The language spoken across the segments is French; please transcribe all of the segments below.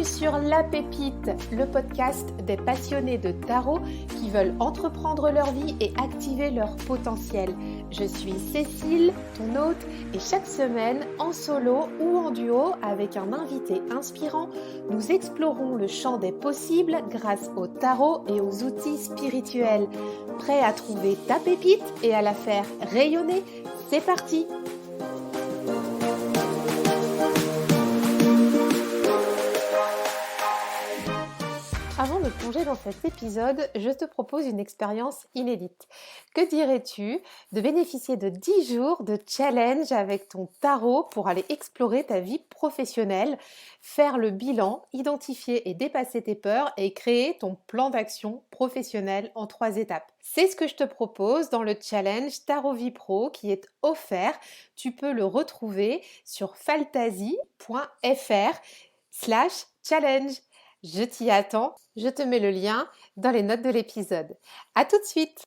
sur La Pépite, le podcast des passionnés de tarot qui veulent entreprendre leur vie et activer leur potentiel. Je suis Cécile, ton hôte, et chaque semaine, en solo ou en duo avec un invité inspirant, nous explorons le champ des possibles grâce au tarot et aux outils spirituels. Prêt à trouver ta pépite et à la faire rayonner? C'est parti! Avant de plonger dans cet épisode, je te propose une expérience inédite. Que dirais-tu de bénéficier de 10 jours de challenge avec ton tarot pour aller explorer ta vie professionnelle, faire le bilan, identifier et dépasser tes peurs et créer ton plan d'action professionnel en 3 étapes? C'est ce que je te propose dans le challenge Tarot Vie Pro qui est offert. Tu peux le retrouver sur faltasy.fr/challenge. Je t'y attends, je te mets le lien dans les notes de l'épisode. À tout de suite!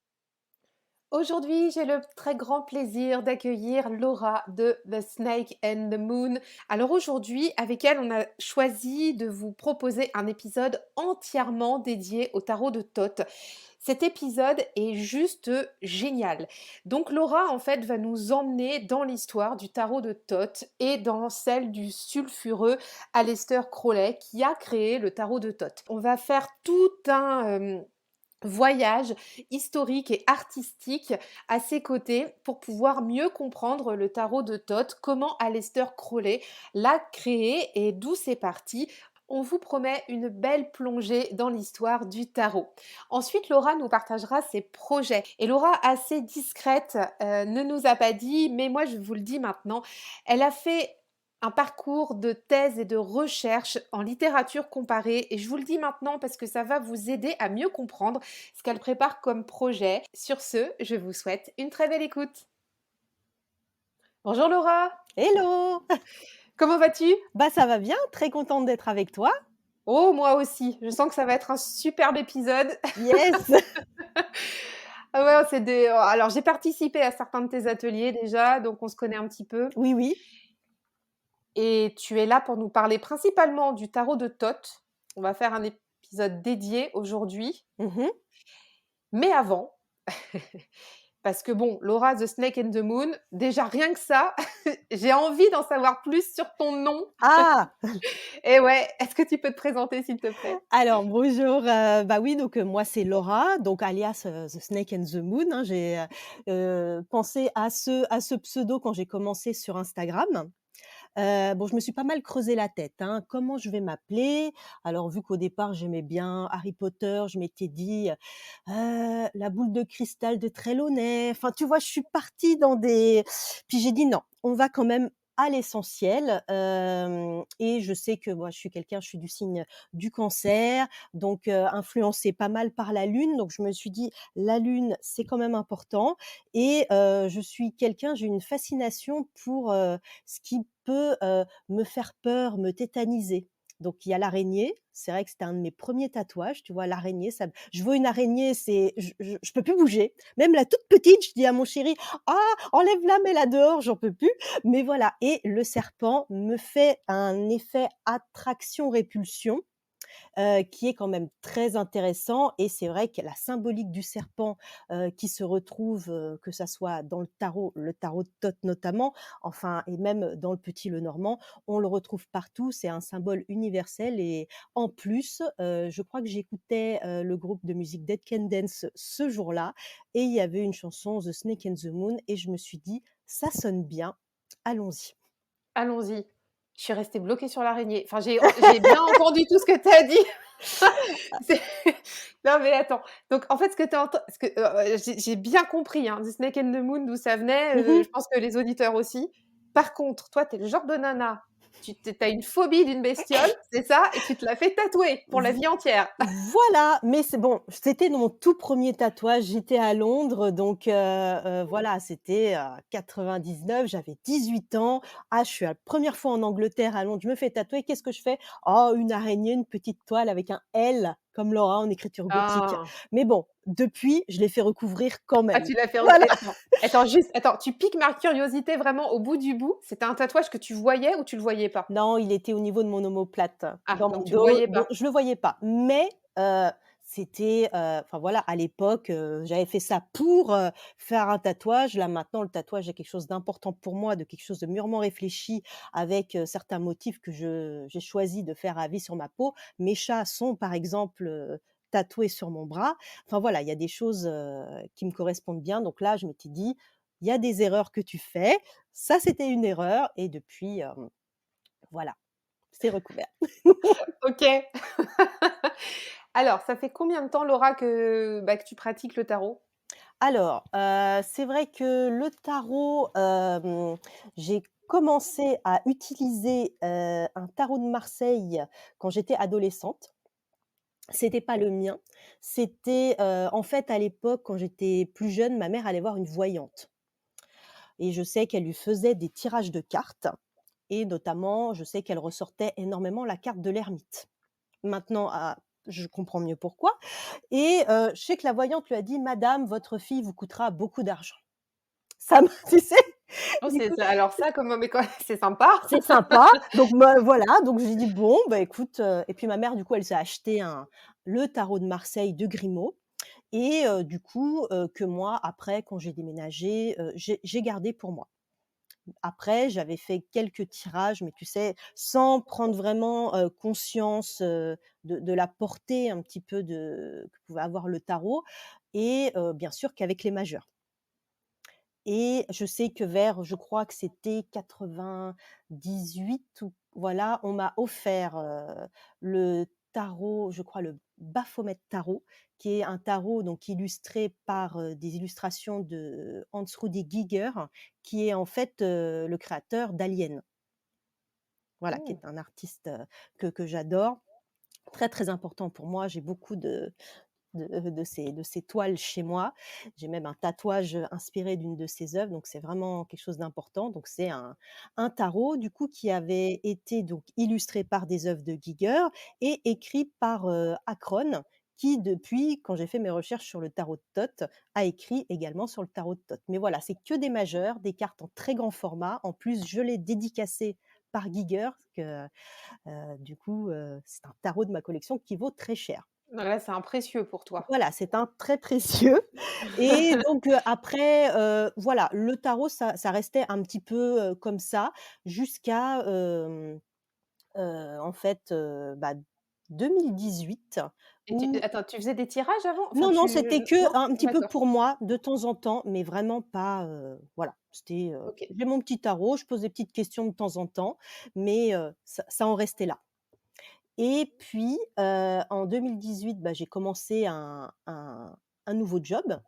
Aujourd'hui, j'ai le très grand plaisir d'accueillir Laura de The Snake and the Moon. Alors aujourd'hui, avec elle, on a choisi de vous proposer un épisode entièrement dédié au tarot de Thoth. Cet épisode est juste génial. Donc Laura, en fait, va nous emmener dans l'histoire du tarot de Thoth et dans celle du sulfureux Aleister Crowley qui a créé le tarot de Thoth. On va faire tout un voyage historique et artistique à ses côtés pour pouvoir mieux comprendre le tarot de Thoth, comment Aleister Crowley l'a créé et d'où c'est parti. On vous promet une belle plongée dans l'histoire du tarot. Ensuite, Laura nous partagera ses projets. Et Laura, assez discrète, ne nous a pas dit, mais moi je vous le dis maintenant, elle a fait un parcours de thèse et de recherche en littérature comparée. Et je vous le dis maintenant parce que ça va vous aider à mieux comprendre ce qu'elle prépare comme projet. Sur ce, je vous souhaite une très belle écoute. Bonjour Laura! Hello! Comment vas-tu? Ça va bien, très contente d'être avec toi. Oh, moi aussi. Je sens que ça va être un superbe épisode. Yes! Ah ouais, alors, j'ai participé à certains de tes ateliers déjà, donc on se connaît un petit peu. Oui, oui. Et tu es là pour nous parler principalement du tarot de Thoth. On va faire un épisode dédié aujourd'hui. Mmh. Mais avant, parce que bon, Laura the Snake and the Moon, déjà rien que ça, j'ai envie d'en savoir plus sur ton nom. Ah! Et ouais, est-ce que tu peux te présenter s'il te plaît? Alors bonjour, oui donc moi c'est Laura, donc alias, The Snake and the Moon, hein. J'ai, pensé à ce pseudo quand j'ai commencé sur Instagram. Bon, je me suis pas mal creusé la tête, hein. Comment je vais m'appeler? Alors vu qu'au départ j'aimais bien Harry Potter, je m'étais dit, la boule de cristal de Trelawney. Enfin, tu vois, je suis partie dans des puis j'ai dit: «Non, on va quand même à l'essentiel», et je sais que moi je suis du signe du Cancer, donc influencée pas mal par la Lune, donc je me suis dit: «La Lune, c'est quand même important» et j'ai une fascination pour, ce qui peut, me faire peur, me tétaniser. Donc il y a l'araignée, c'est vrai que c'était un de mes premiers tatouages, tu vois? L'araignée, ça je vois une araignée, c'est je peux plus bouger. Même la toute petite, je dis à mon chéri: «Ah, enlève-la, mets-la dehors, j'en peux plus». Mais voilà, et le serpent me fait un effet attraction-répulsion, qui est quand même très intéressant, et c'est vrai que la symbolique du serpent, qui se retrouve, que ça soit dans le tarot de Thoth notamment, enfin, et même dans le Petit Lenormand, on le retrouve partout. C'est un symbole universel, et en plus, je crois que j'écoutais, le groupe de musique Dead Can Dance ce jour-là, et il y avait une chanson The Snake and the Moon, et je me suis dit: «Ça sonne bien, allons-y». Allons-y. Je suis restée bloquée sur l'araignée. Enfin, j'ai bien entendu tout ce que tu as dit. C'est Non, mais attends. Donc en fait, j'ai bien compris, hein, The Snake and the Moon, d'où ça venait, Mmh. je pense que les auditeurs aussi. Par contre, toi, tu es le genre de nana, tu as une phobie d'une bestiole, c'est ça? Et tu te l'as fait tatouer pour la vie entière. Voilà, mais c'est bon, c'était mon tout premier tatouage, j'étais à Londres, donc voilà, c'était, 99, j'avais 18 ans. Ah, je suis la première fois en Angleterre, à Londres, je me fais tatouer, qu'est-ce que je fais? Oh, une araignée, une petite toile avec un L comme Laura en écriture gothique. Ah! Mais bon, depuis, je l'ai fait recouvrir quand Ah, même. tu l'as fait Voilà. et attends juste, attends, tu piques ma curiosité vraiment au bout du bout. C'était un tatouage que tu voyais ou tu le voyais pas? Non, il était au niveau de mon omoplate, Ah, dans mon donc tu le dos, voyais donc pas. je le voyais pas. Mais, c'était, enfin voilà, à l'époque, j'avais fait ça pour, faire un tatouage. Là, maintenant, le tatouage est quelque chose d'important pour moi, de quelque chose de mûrement réfléchi avec, certains motifs que j'ai choisi de faire à vie sur ma peau. Mes chats sont, par exemple, tatoués sur mon bras. Enfin voilà, il y a des choses, qui me correspondent bien. Donc là, je m'étais dit: «Il y a des erreurs que tu fais, ça, c'était une erreur» et depuis, voilà. C'est recouvert. OK. Alors, ça fait combien de temps, Laura, que tu pratiques le tarot? Alors, c'est vrai que le tarot, j'ai commencé à utiliser, un tarot de Marseille quand j'étais adolescente. C'était pas le mien. C'était, en fait, à l'époque, quand j'étais plus jeune, ma mère allait voir une voyante et je sais qu'elle lui faisait des tirages de cartes et notamment, je sais qu'elle ressortait énormément la carte de l'ermite. Maintenant, je comprends mieux pourquoi. Et je sais que la voyante lui a dit: «Madame, votre fille vous coûtera beaucoup d'argent». Ça me tu sais? Oh, Du coup, c'est ça alors ça, comme mais quoi c'est sympa. c'est sympa, donc voilà, donc j'ai dit: «Bon, bah, écoute», et puis ma mère, du coup, elle s'est acheté le tarot de Marseille de Grimaud et du coup, que moi, après, quand j'ai déménagé, j'ai gardé pour moi. Après, j'avais fait quelques tirages, mais tu sais, sans prendre vraiment, conscience, de la portée un petit peu que pouvait avoir le tarot et bien sûr qu'avec les majeurs. Et je sais que vers, je crois que c'était 98 ou voilà, on m'a offert, le tarot, je crois le Baphomet tarot, qui est un tarot donc illustré par, des illustrations de Hans Rudi Giger, qui est en fait, le créateur d'Alien. Voilà, qui Mmh. est un artiste, que j'adore. Très, très important pour moi. J'ai beaucoup de ces toiles chez moi. J'ai même un tatouage, inspiré d'une de ses œuvres, donc c'est vraiment quelque chose d'important. Donc c'est un tarot du coup qui avait été donc illustré par des œuvres de Giger et écrit par, Akron qui depuis, quand j'ai fait mes recherches sur le tarot de Thoth, a écrit également sur le tarot de Thoth. Mais voilà, c'est que des majeurs, des cartes en très grand format. En plus, je l'ai dédicacé par Giger, que, du coup, c'est un tarot de ma collection qui vaut très cher. Là, c'est un précieux pour toi. Voilà, c'est un très précieux et donc après, voilà, le tarot ça restait un petit peu, comme ça jusqu'à, en fait, 2018 Et tu où attends, tu faisais des tirages avant? Enfin, non, non, tu c'était que non? un petit peu D'accord, pour moi de temps en temps, mais vraiment pas, voilà, c'était, OK. j'ai mon petit tarot, je pose des petites questions de temps en temps, mais ça en restait là. Et puis, en 2018, j'ai commencé un nouveau job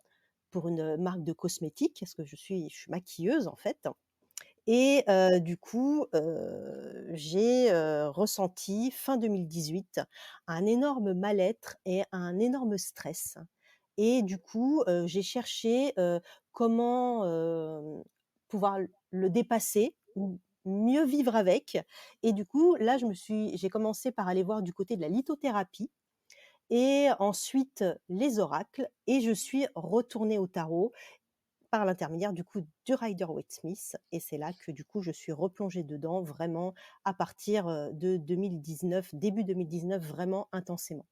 pour une, marque de cosmétiques parce que je suis maquilleuse, en fait et du coup, j'ai, ressenti fin 2018 un énorme mal-être et un énorme stress et du coup, j'ai cherché, comment, pouvoir le dépasser ou mieux vivre avec et du coup, là, j'ai commencé par aller voir du côté de la lithothérapie et ensuite les oracles et je suis retournée au tarot par l'intermédiaire du coup du Rider-Waite-Smith et c'est là que du coup je suis replongée dedans vraiment à partir, de 2019, début 2019 vraiment intensément.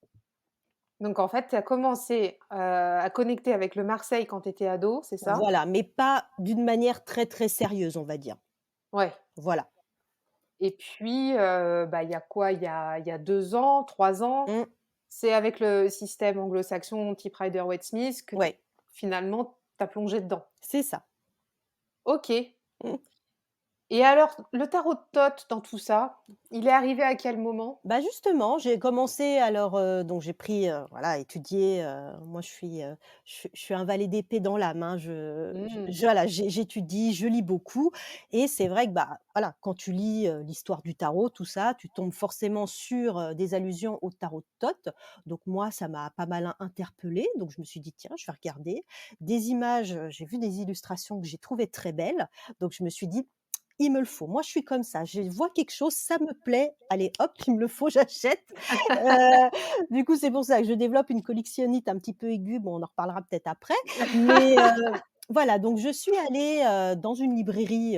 Donc en fait, tu as commencé, à connecter avec le Marseille quand tu étais ado, c'est ça? Voilà, mais pas d'une manière très, très sérieuse, on va dire. Ouais. Voilà. Et puis, il y a quoi? Il y a 2 ans, 3 ans, Mmh, c'est avec le système anglo-saxon type Rider-Waite-Smith que ouais, finalement tu as plongé dedans? c'est ça. OK. Mmh. Et alors, le tarot de Thoth dans tout ça, il est arrivé à quel moment? Bah, justement, j'ai commencé alors, donc j'ai pris, voilà, étudié, moi je suis un valet d'épée dans l'âme, hein. Mmh. Voilà, j'étudie, je lis beaucoup et c'est vrai que, voilà, quand tu lis, l'histoire du tarot, tout ça, tu tombes forcément sur, des allusions au tarot de Thoth. Donc moi, ça m'a pas mal interpellée, donc je me suis dit: «Tiens, je vais regarder». Des images, j'ai vu des illustrations que j'ai trouvées très belles, donc je me suis dit: il me le faut. Moi, je suis comme ça. Je vois quelque chose, ça me plaît, allez hop, il me le faut, j'achète. Heu, du coup, c'est pour ça que je développe une collectionnite un petit peu aiguë. Bon, on en reparlera peut-être après. Mais, voilà, donc je suis allée, dans une librairie,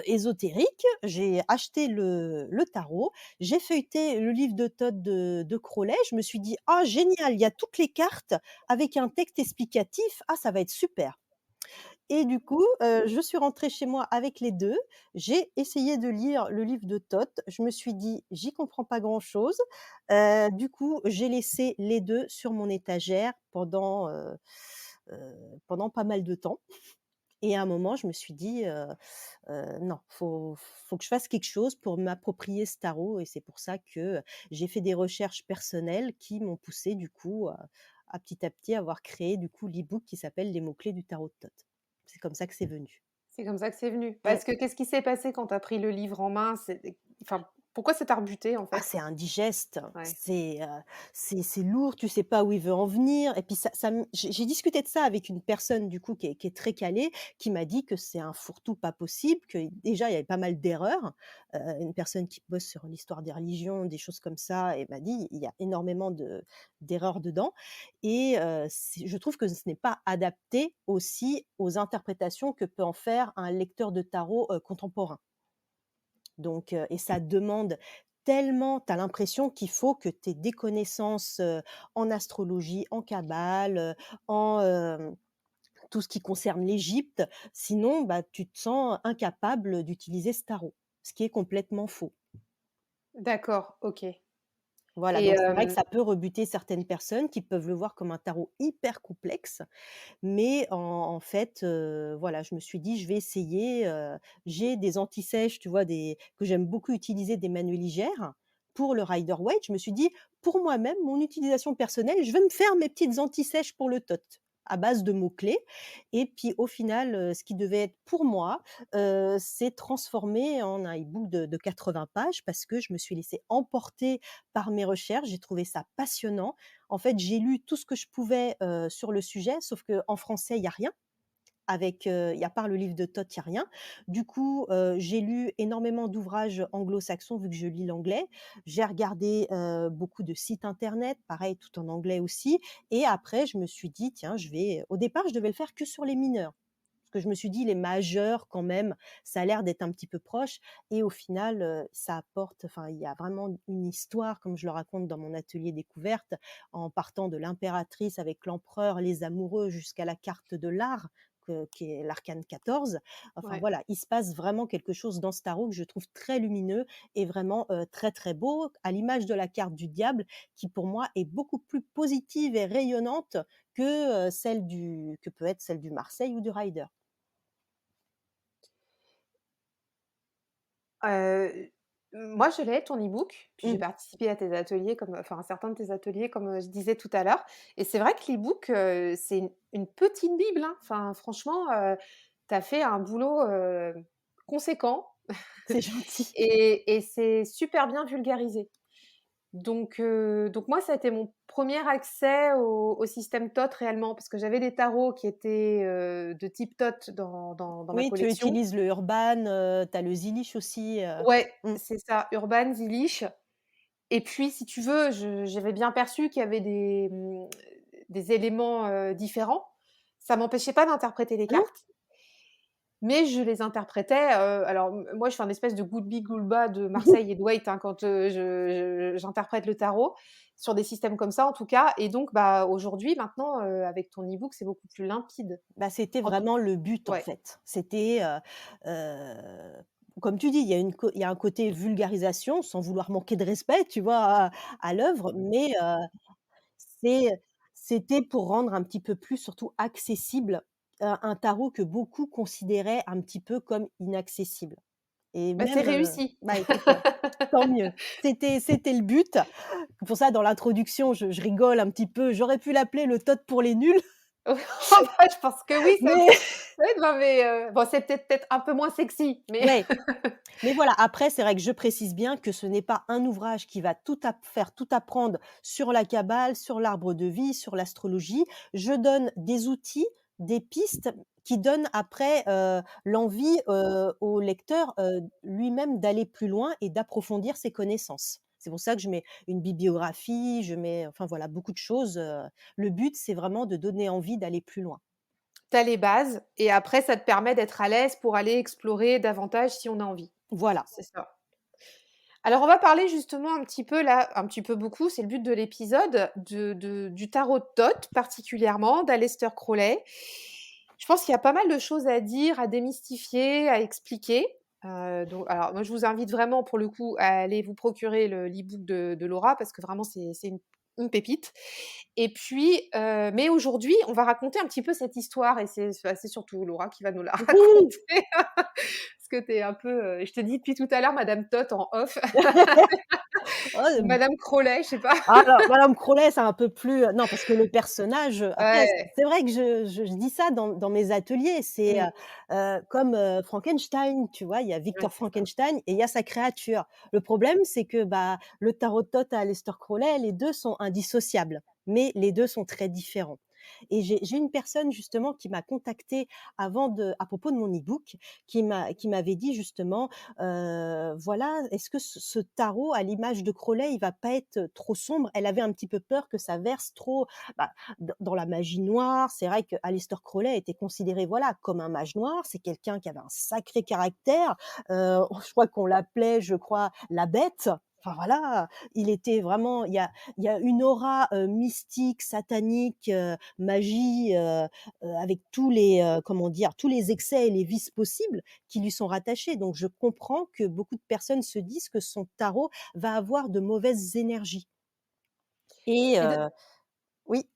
ésotérique. J'ai acheté le tarot, j'ai feuilleté le livre de Todd de Crowley. Je me suis dit: «Ah génial, il y a toutes les cartes avec un texte explicatif. Ah ça va être super». Et du coup, je suis rentrée chez moi avec les 2. J'ai essayé de lire le livre de Todd. Je me suis dit: «J'y comprends pas grand-chose». Du coup, j'ai laissé les 2 sur mon étagère pendant pas mal de temps. Et à un moment, je me suis dit, «Non, faut que je fasse quelque chose pour m'approprier ce tarot», et c'est pour ça que j'ai fait des recherches personnelles qui m'ont poussée du coup, à petit avoir créé du coup l'e-book qui s'appelle «Les mots-clés du tarot de Thoth». C'est comme ça que c'est venu. C'est comme ça que c'est venu. Mmh. Parce que qu'est-ce qui s'est passé quand tu as pris le livre en main? Enfin, pourquoi ça t'a rebuté, en Ah, fait? c'est indigeste, Ouais. c'est lourd, tu sais pas où il veut en venir, et puis ça me j'ai discuté de ça avec une personne du coup qui est très calée, qui m'a dit que c'est un fourre-tout pas possible, que déjà il y avait pas mal d'erreurs. Une personne qui bosse sur l'histoire des religions, des choses comme ça, et m'a dit: «Il y a énormément d'erreurs dedans», et c'est je trouve que ce n'est pas adapté aussi aux interprétations que peut en faire un lecteur de tarot, contemporain. Donc, et ça demande tellement, tu as l'impression qu'il faut que tu aies des connaissances, en astrologie, en cabale, en, tout ce qui concerne l'Égypte. Sinon, bah, tu te sens incapable d'utiliser ce tarot, ce qui est complètement faux. D'accord, OK. Voilà, Et donc c'est vrai que ça peut rebuter certaines personnes qui peuvent le voir comme un tarot hyper complexe. Mais en fait, voilà, je me suis dit: «Je vais essayer», j'ai des anti-sèches, tu vois, des que j'aime beaucoup utiliser, des Manueligère. Pour le Rider-Waite, je me suis dit: «Pour moi-même, mon utilisation personnelle, je vais me faire mes petites anti-sèches pour le Thoth», à base de mots-clés. Et puis au final, ce qui devait être pour moi, s'est transformé en un e-book de 80 pages, parce que je me suis laissée emporter par mes recherches. J'ai trouvé ça passionnant. En fait, j'ai lu tout ce que je pouvais, sur le sujet, sauf qu'en français, il y a rien. Il y a part le livre de Toth, il y a rien. Du coup, j'ai lu énormément d'ouvrages anglo-saxons vu que je lis l'anglais. J'ai regardé, beaucoup de sites internet, pareil, tout en anglais aussi. Et après, je me suis dit: «Tiens, je vais», au départ, je devais le faire que sur les mineurs. Parce que je me suis dit: «Les majeurs quand même, ça a l'air d'être un petit peu proche», et au final, ça apporte, enfin, il y a vraiment une histoire, comme je le raconte dans mon atelier découverte, en partant de l'impératrice avec l'empereur, les amoureux, jusqu'à la carte de l'art, qui est l'arcane 14. Enfin ouais. voilà, il se passe vraiment quelque chose dans ce tarot que je trouve très lumineux et vraiment, très, très beau, à l'image de la carte du diable, qui pour moi est beaucoup plus positive et rayonnante que, que peut être celle du Marseille ou du Rider. Heu, Moi, je l'ai ton e-book, puis j'ai Mmh. participé à tes ateliers comme, enfin, à certains de tes ateliers comme, je disais tout à l'heure, et c'est vrai que l'e-book, c'est une petite bible, hein. Enfin, franchement, tu as fait un boulot, conséquent C'est gentil. et c'est super bien vulgarisé. Donc moi, ça a été mon premier accès au système Thoth réellement, parce que j'avais des tarots qui étaient, de type Thoth dans ma Oui, tu collection. utilises le Urban, tu as le Zilish aussi, Ouais, mmh. c'est ça, Urban, Zilish. Et puis, si tu veux, j'avais bien perçu qu'il y avait des éléments, différents. Ça m'empêchait pas d'interpréter les Ah non? cartes, mais je les interprétais, alors moi, je fais un espèce de goulbi-goulba de Marseille et de Waite, hein, quand, j'interprète le tarot, sur des systèmes comme ça, en tout cas. Et donc, bah, aujourd'hui, maintenant, avec ton e-book, c'est beaucoup plus limpide. Bah, c'était En tout vraiment le but, en Ouais, fait. C'était, heu, comme tu dis, il y a un côté vulgarisation, sans vouloir manquer de respect, tu vois, à l'œuvre, mais c'est c'était pour rendre un petit peu plus, surtout accessible, un tarot que beaucoup considéraient un petit peu comme inaccessible. Et bah, c'est même, réussi. bah, écoute, tant mieux. C'était le but. C'est pour ça, dans l'introduction, je rigole un petit peu. J'aurais pu l'appeler le Toth pour les nuls, Je pense que oui, ça mais ouais, non, mais bon, c'est peut-être un peu moins sexy, mais ouais. Mais voilà, après, c'est vrai que je précise bien que ce n'est pas un ouvrage qui va faire tout apprendre sur la cabale, sur l'arbre de vie, sur l'astrologie. Je donne des outils des pistes qui donnent après, l'envie, au lecteur, lui-même d'aller plus loin et d'approfondir ses connaissances. C'est pour ça que je mets une bibliographie, je mets enfin voilà, beaucoup de choses, le but, c'est vraiment de donner envie d'aller plus loin. Tu as les bases et après ça te permet d'être à l'aise pour aller explorer davantage si on a envie. Voilà. C'est ça. Alors on va parler justement un petit peu là, un petit peu beaucoup, c'est le but de l'épisode, du tarot de Thoth particulièrement, d'Aleister Crowley. Je pense qu'il y a pas mal de choses à dire, à démystifier, à expliquer. Donc alors moi je vous invite vraiment pour le coup à aller vous procurer l'e-book de Laura parce que vraiment c'est une pépite. Et puis, mais aujourd'hui, on va raconter un petit peu cette histoire et c'est surtout Laura qui va nous la Mmh. raconter parce que tu es un peu, je te dis depuis tout à l'heure madame Toth en off ou Oh, madame Crowley, je sais pas. ah alors, Madame Crowley, c'est un peu plus, non, parce que le personnage, après Ouais, c'est vrai que je dis ça dans mes ateliers, c'est, mmh, comme, Frankenstein, tu vois? Il y a ouais, Victor c'est ça. Frankenstein et il y a sa créature. Le problème, c'est que, bah, le tarot de Thoth à Aleister Crowley, les 2 sont indissociables, mais les 2 sont très différents et j'ai une personne justement qui m'a contactée avant de à propos de mon e-book, qui m'avait dit justement, voilà, est-ce que ce tarot à l'image de Crowley, il va pas être trop sombre? Elle avait un petit peu peur que ça verse trop, bah, dans la magie noire. C'est vrai qu'Aleister Crowley était considéré, voilà, comme un mage noir. C'est quelqu'un qui avait un sacré caractère. Je crois qu'on l'appelait, je crois, la bête. Enfin voilà, il était vraiment il y a une aura, mystique, satanique, magie, avec tous les, comment dire? Tous les excès et les vices possibles qui lui sont rattachés. Donc je comprends que beaucoup de personnes se disent que son tarot va avoir de mauvaises énergies et Et oui.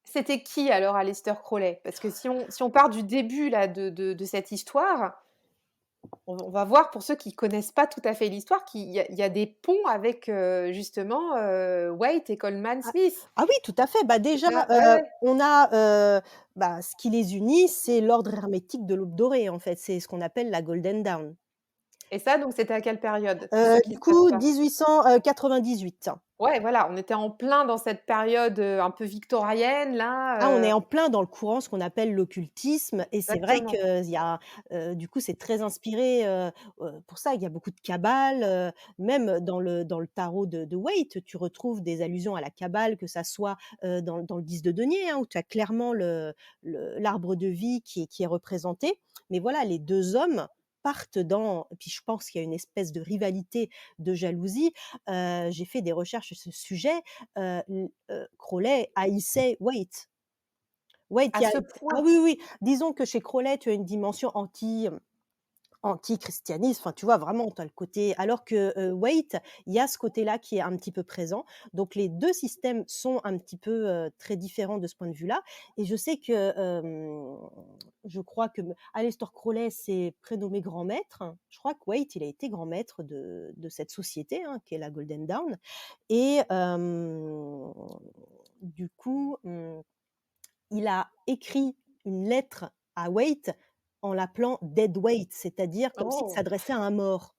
c'était qui alors Aleister Crowley? Parce que si on part du début là de cette histoire, on va voir pour ceux qui connaissent pas tout à fait l'histoire qu'il y a des ponts avec, justement, Waite et Coleman Ah Smith. ah oui, tout à fait. Bah, C'est déjà, ça? Ouais, ouais. on a, bah, ce qui les unit, c'est l'ordre hermétique de l'Aube dorée, en fait. C'est ce qu'on appelle la Golden Dawn. Et ça donc c'était à quelle période? Pour ceux qui Du ne savent coup, pas. 1898. Ouais, voilà, on était en plein dans cette période, un peu victorienne Ah, on là, est en plein dans le courant, ce qu'on appelle l'occultisme et c'est vrai exactement. qu'il y a, du coup, c'est très inspiré, pour ça, il y a beaucoup de kabbale, même dans le tarot de Waite, tu retrouves des allusions à la kabbale, que ça soit, dans le 10 de denier, hein, où tu as clairement l'arbre de vie qui est représenté. Mais voilà, les 2 hommes partent dans et puis je pense qu'il y a une espèce de rivalité, de jalousie. J'ai fait des recherches sur ce sujet, Crowley haïssait Waite. Ouais, À qui a ce ah point. oui, oui, disons que chez Crowley, tu as une dimension anti-christianisme, enfin, tu vois? Vraiment, tu as le côté alors que, Waite, il y a ce côté-là qui est un petit peu présent. Donc les 2 systèmes sont un petit peu, très différents de ce point de vue-là et je sais que, je crois que Aleister Crowley s'est prénommé grand maître. Je crois que Waite, il a été grand maître de cette société, hein, qui est la Golden Dawn et du coup, il a écrit une lettre à Waite en l'appelant Dead Waite, c'est-à-dire comme s'il Oh! s'adressait à un mort.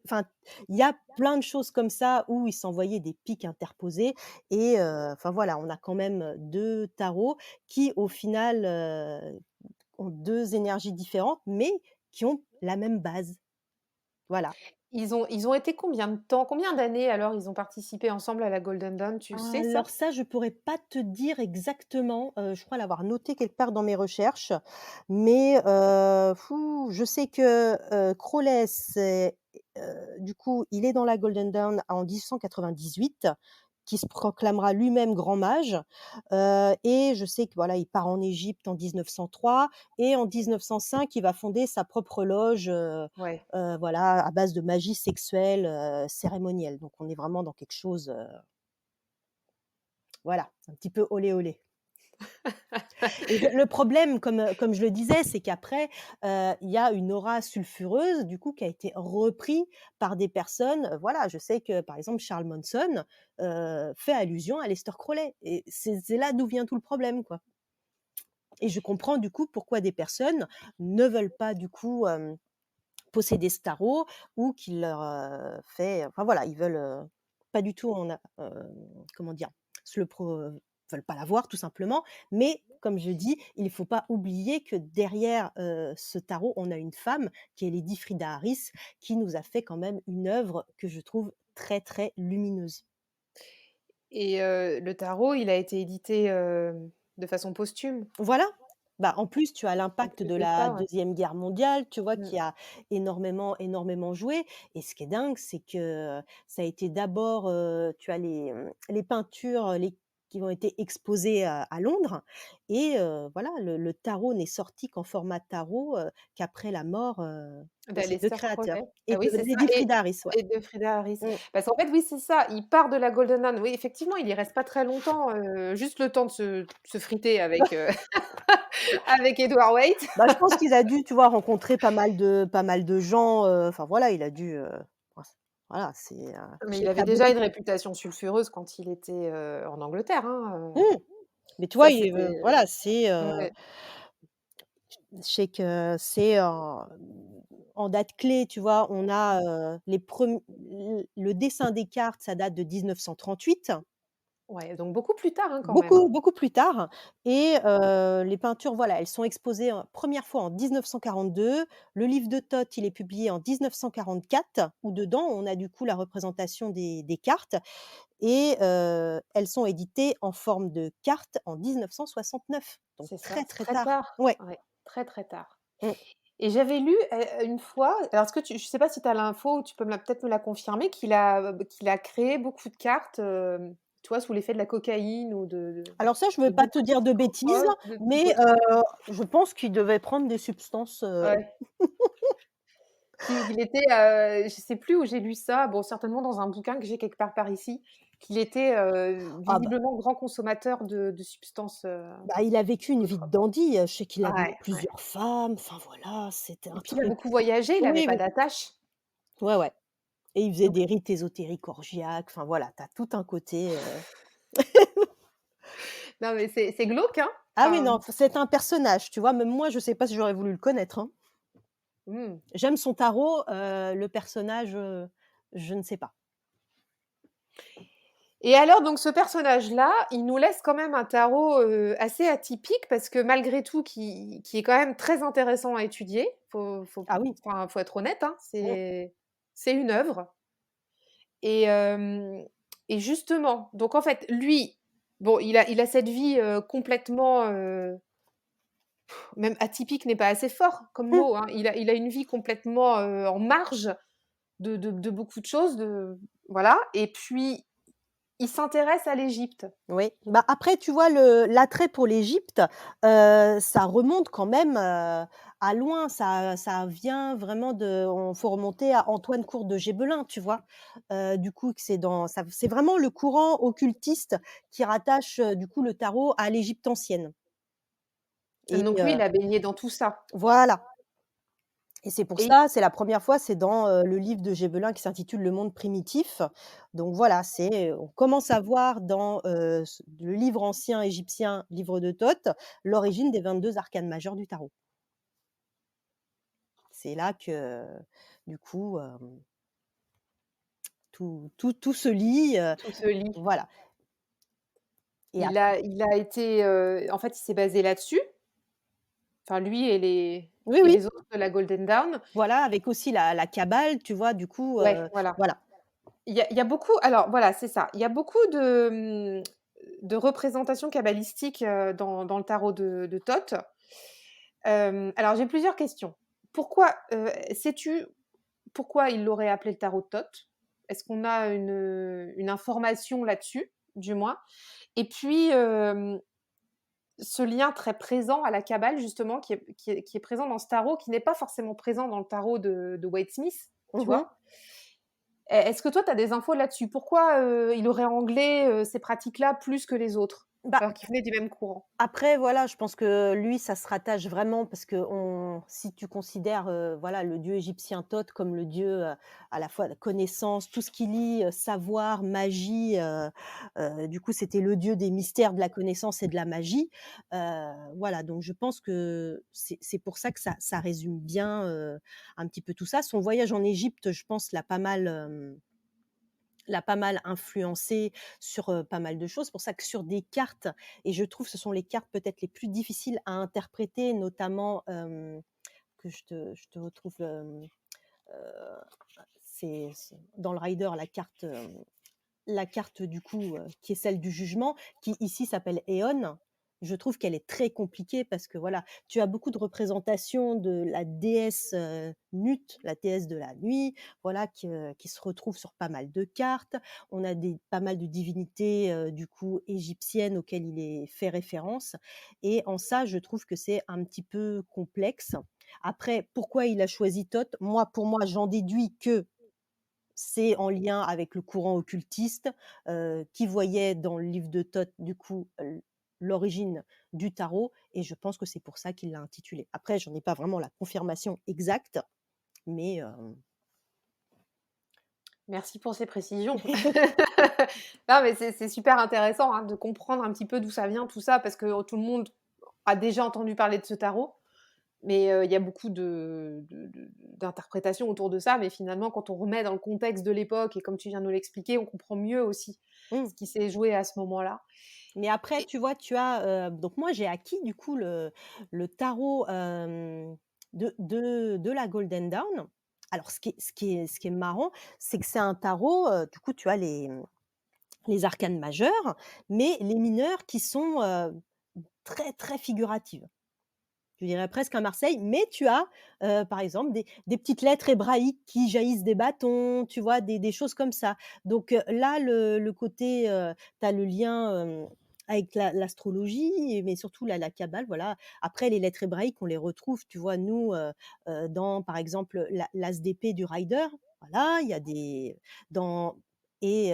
Enfin, il y a plein de choses comme ça où il s'envoyait des piques interposées et enfin voilà, on a quand même 2 tarots qui au final, ont 2 énergies différentes, mais qui ont la même base. Voilà. Ils ont été combien de temps? Combien d'années alors ils ont participé ensemble à la Golden Dawn, tu le sais ça? Alors ça, je pourrais pas te dire exactement, je crois l'avoir noté quelque part dans mes recherches, mais fou, je sais que, Crowley, du coup, il est dans la Golden Dawn en 1898, qui se proclamera lui-même grand mage, et je sais que voilà, il part en Égypte en 1903 et en 1905, il va fonder sa propre loge, Ouais. voilà, à base de magie sexuelle, cérémonielle. Donc on est vraiment dans quelque chose, voilà, un petit peu olé olé. Et le problème, comme je le disais, c'est qu'après, il y a une aura sulfureuse, du coup, qui a été repris par des personnes, voilà, je sais que, par exemple, Charles Manson, fait allusion à Aleister Crowley et c'est là d'où vient tout le problème, quoi. Et je comprends, du coup, pourquoi des personnes ne veulent pas, du coup, posséder ce tarot ou qu'il leur, fait enfin, voilà, ils veulent, pas du tout en a comment dire? Se le veulent pas la voir tout simplement. Mais comme je dis, il ne faut pas oublier que derrière, ce tarot, on a une femme qui est Lady Frida Harris, qui nous a fait quand même une œuvre que je trouve très, très lumineuse. Et le tarot, il a été édité, de façon posthume, Voilà. Bah, en plus, tu as en l'impact plus de de la ça, ouais. deuxième guerre mondiale, tu vois? Mmh. Qui a énormément, énormément joué et ce qui est dingue, c'est que ça a été d'abord, tu as les peintures, les qui ont été exposées à Londres et voilà, le tarot n'est sorti qu'en format tarot, qu'après la mort, de ces 2 D'Aleister créateurs Crowley. et Ah de oui, c'est ça Lady Frida Harris, ouais. et de Frida Harris. Mmh. Parce qu'en fait, oui, c'est ça, il part de la Golden Dawn. Oui, effectivement, il y reste pas très longtemps, juste le temps de se friter avec, avec Edward Waite. Bah, je pense qu'il a dû, tu vois, rencontrer pas mal de gens, enfin voilà, il a dû, voilà, c'est, Mais je il sais qu'il y avait a déjà beaucoup une réputation sulfureuse quand il était, en Angleterre, hein, mmh, mais tu vois, ça c'était voilà, c'est, ouais, je sais que c'est en date clé, tu vois, on a, les prem le dessin des cartes, ça date de 1938. ouais, donc beaucoup plus tard, hein, quand même, Beaucoup, hein. beaucoup plus tard et les peintures, voilà, elles sont exposées, 1re fois en 1942. Le livre de Thoth, il est publié en 1944 où dedans, on a du coup la représentation des cartes et elles sont éditées en forme de cartes en 1969, donc C'est ça, très, c'est très très tard. tard. Ouais. Ouais, très, très tard. Mmh. Et j'avais lu, une fois, alors est-ce que je sais pas si tu as l'info ou tu peux peut-être me la confirmer, qu'il a créé beaucoup de cartes, tu vois, sous l'effet de la cocaïne ou Alors ça, je ne veux de pas te beaucoup de dire de bêtises, psychotropes, de mais psychotropes. je pense qu'il devait prendre des substances, Ouais. Qu'il était, je sais plus où j'ai lu ça, bon certainement dans un bouquin que j'ai quelque part par ici, qu'il était, ah bah visiblement grand consommateur de substances, bah, il a vécu une vie de psychotropes. dandy, je sais qu'il avait eu Ouais, ouais. plusieurs femmes, enfin voilà, c'était Et un puis il a truc beaucoup voyagé, il avait oui, pas oui, d'attache. ouais, ouais et il faisait Donc des rites ésotériques orgiaques, enfin voilà, tu as tout un côté, non mais c'est glauque, hein? ah oui, Enfin, non, c'est un personnage, tu vois? Même moi, je sais pas si j'aurais voulu le connaître, hein. mmh. J'aime son tarot, le personnage, je ne sais pas. Et alors donc ce personnage-là, il nous laisse quand même un tarot, assez atypique parce que malgré tout qui est quand même très intéressant à étudier. Ah oui. Enfin, faut être honnête, hein, Mmh. c'est une œuvre et et justement, donc en fait, lui, bon, il a cette vie, complètement, même atypique n'est pas assez fort comme Mmh. mot, hein. Il a une vie complètement, en marge de beaucoup de choses, voilà et puis il s'intéresse à l'Égypte. Oui, bah, après tu vois l'attrait pour l'Égypte, ça remonte quand même, à loin. Ça vient vraiment de on faut remonter à Antoine Court de Gébelin, tu vois? Du coup que c'est vraiment le courant occultiste qui rattache, du coup le tarot à l'Égypte ancienne et Donc lui, il a baigné dans tout ça voilà et c'est pour et ça, c'est la première fois, c'est dans, le livre de Gébelin qui s'intitule «Le monde primitif». Donc voilà, on commence à voir dans, le livre ancien égyptien, livre de Thoth, l'origine des 22 arcanes majeures du tarot. C'est là que, du coup, tout se lie, tout se lie. voilà et Il a été, en fait, il s'est basé là-dessus, enfin lui oui, et oui, les autres de la Golden Dawn. voilà, avec aussi la cabale, tu vois? Du coup, Ouais, voilà. voilà. Il y a beaucoup alors voilà, c'est ça. Il y a beaucoup de représentations kabbalistiques, dans le tarot de Thoth. Alors j'ai plusieurs questions. Pourquoi, sais-tu pourquoi il l'aurait appelé le tarot de Thoth? Est-ce qu'on a une information là-dessus, du moins? Et puis, ce lien très présent à la Kabbale justement qui est présent dans ce tarot, qui n'est pas forcément présent dans le tarot de Wade Smith, tu Mmh. vois? Est-ce que toi tu as des infos là-dessus? Pourquoi, il aurait anglais, ces pratiques-là plus que les autres? Bah Alors qu'ils venaient du même courant? après voilà, je pense que lui, ça se rattache vraiment parce que si tu considères, voilà, le dieu égyptien Thoth comme le dieu, à la fois de connaissance, tout ce qui lie, savoir, magie, du coup, c'était le dieu des mystères, de la connaissance et de la magie. Voilà, donc je pense que c'est pour ça que ça résume bien, un petit peu tout ça. Son voyage en Égypte, je pense, l'a pas mal influencé sur, pas mal de choses. C'est pour ça que sur des cartes et je trouve que ce sont les cartes peut-être les plus difficiles à interpréter, notamment, que je te retrouve, heu, c'est dans le rider la carte du coup, qui est celle du jugement, qui ici s'appelle Éon. Je trouve qu'elle est très compliquée parce que voilà, tu as beaucoup de représentations de la déesse, Nut, la déesse de la nuit, voilà, qui se retrouve sur pas mal de cartes. On a pas mal de divinités, du coup égyptiennes auxquelles il est fait référence et en ça, je trouve que c'est un petit peu complexe. Après, pourquoi il a choisi Thoth? Moi, pour moi, j'en déduis que c'est en lien avec le courant occultiste, qui voyait dans le livre de Thoth, du coup, l'origine du tarot et je pense que c'est pour ça qu'il l'a intitulé. Après, j'en ai pas vraiment la confirmation exacte, mais Merci pour ces précisions. Non, mais c'est super intéressant, hein, de comprendre un petit peu d'où ça vient tout ça, parce que tout le monde a déjà entendu parler de ce tarot, mais il y a beaucoup d'interprétations autour de ça, mais finalement, quand on remet dans le contexte de l'époque et comme tu viens de nous l'expliquer, on comprend mieux aussi mmh, ce qui s'est joué à ce moment-là. mais après, Et tu vois, tu as, donc moi, j'ai acquis du coup le tarot, de la Golden Dawn. Alors ce qui est marrant, c'est que c'est un tarot, du coup, tu as les arcanes majeures, mais les mineures qui sont, très, très figuratives. Je dirais presque un Marseille, mais tu as, par exemple des petites lettres hébraïques qui jaillissent des bâtons, tu vois? Des choses comme ça. Donc, là, le côté, tu as le lien, avec l'astrologie, mais surtout la kabbale, voilà. Après les lettres hébraïques, on les retrouve, tu vois? Nous, dans, par exemple, l'as d'épée du rider, voilà, il y a des dans et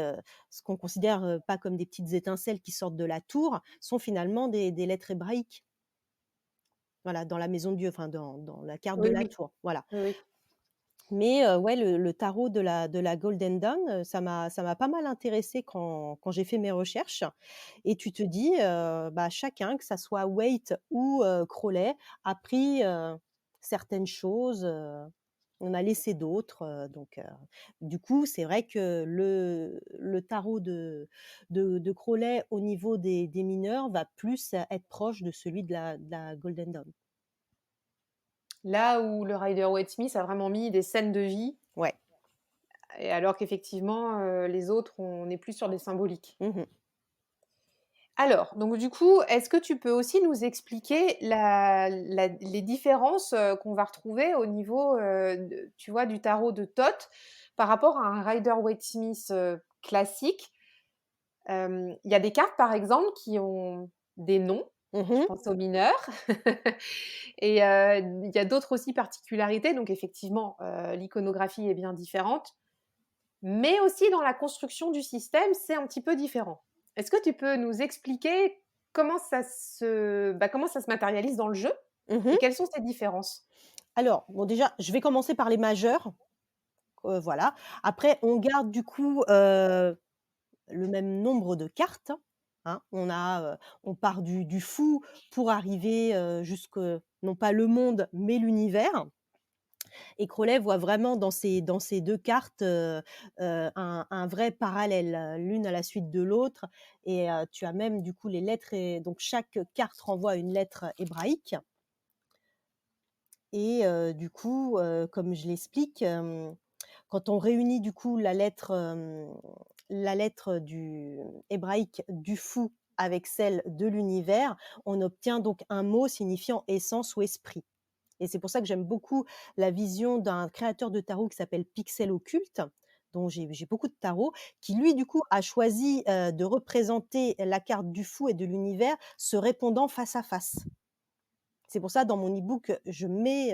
ce qu'on considère, pas comme des petites étincelles qui sortent de la tour, sont finalement des lettres hébraïques. Voilà, dans la maison de Dieu, enfin dans la carte de oui, la oui, tour, voilà. oui, oui. Mais ouais, le tarot de la Golden Dawn, ça m'a pas mal intéressée quand j'ai fait mes recherches et tu te dis, bah, chacun, que ça soit Waite ou Crowley, a pris, certaines choses, on a laissé d'autres, donc du coup, c'est vrai que le tarot de Crowley, au niveau des mineurs, va plus être proche de celui de la Golden Dawn. Là où le Rider-Waite-Smith a vraiment mis des scènes de vie, Ouais. et alors qu'effectivement, les autres, on est plus sur des symboliques. Mmh. Alors, donc du coup, est-ce que tu peux aussi nous expliquer les différences, qu'on va retrouver au niveau, tu vois, du tarot de Thoth par rapport à un Rider-Waite-Smith, classique? Il y a des cartes, par exemple, qui ont des noms, Mmh je mh. pense aux mineurs et il y a d'autres aussi particularités, donc effectivement, l'iconographie est bien différente. Mais aussi dans la construction du système, c'est un petit peu différent. Est-ce que tu peux nous expliquer comment ça se matérialise dans le jeu Mmh. et quelles sont ces différences? Alors, bon déjà, je vais commencer par les majeurs, voilà. Après on garde du coup, le même nombre de cartes, hein. On part du fou pour arriver, jusque non pas le monde, mais l'univers et Crowley voit vraiment dans ces 2 cartes, un vrai parallèle, l'une à la suite de l'autre et tu as même du coup les lettres et donc chaque carte renvoie à une lettre hébraïque et du coup, comme je l'explique, quand on réunit du coup la lettre du hébraïque du fou avec celle de l'univers, on obtient donc un mot signifiant essence ou esprit. Et c'est pour ça que j'aime beaucoup la vision d'un créateur de tarot qui s'appelle Pixel Occulte, dont j'ai beaucoup de tarots, qui lui du coup a choisi, de représenter la carte du fou et de l'univers se répondant face à face. C'est pour ça dans mon e-book, je mets,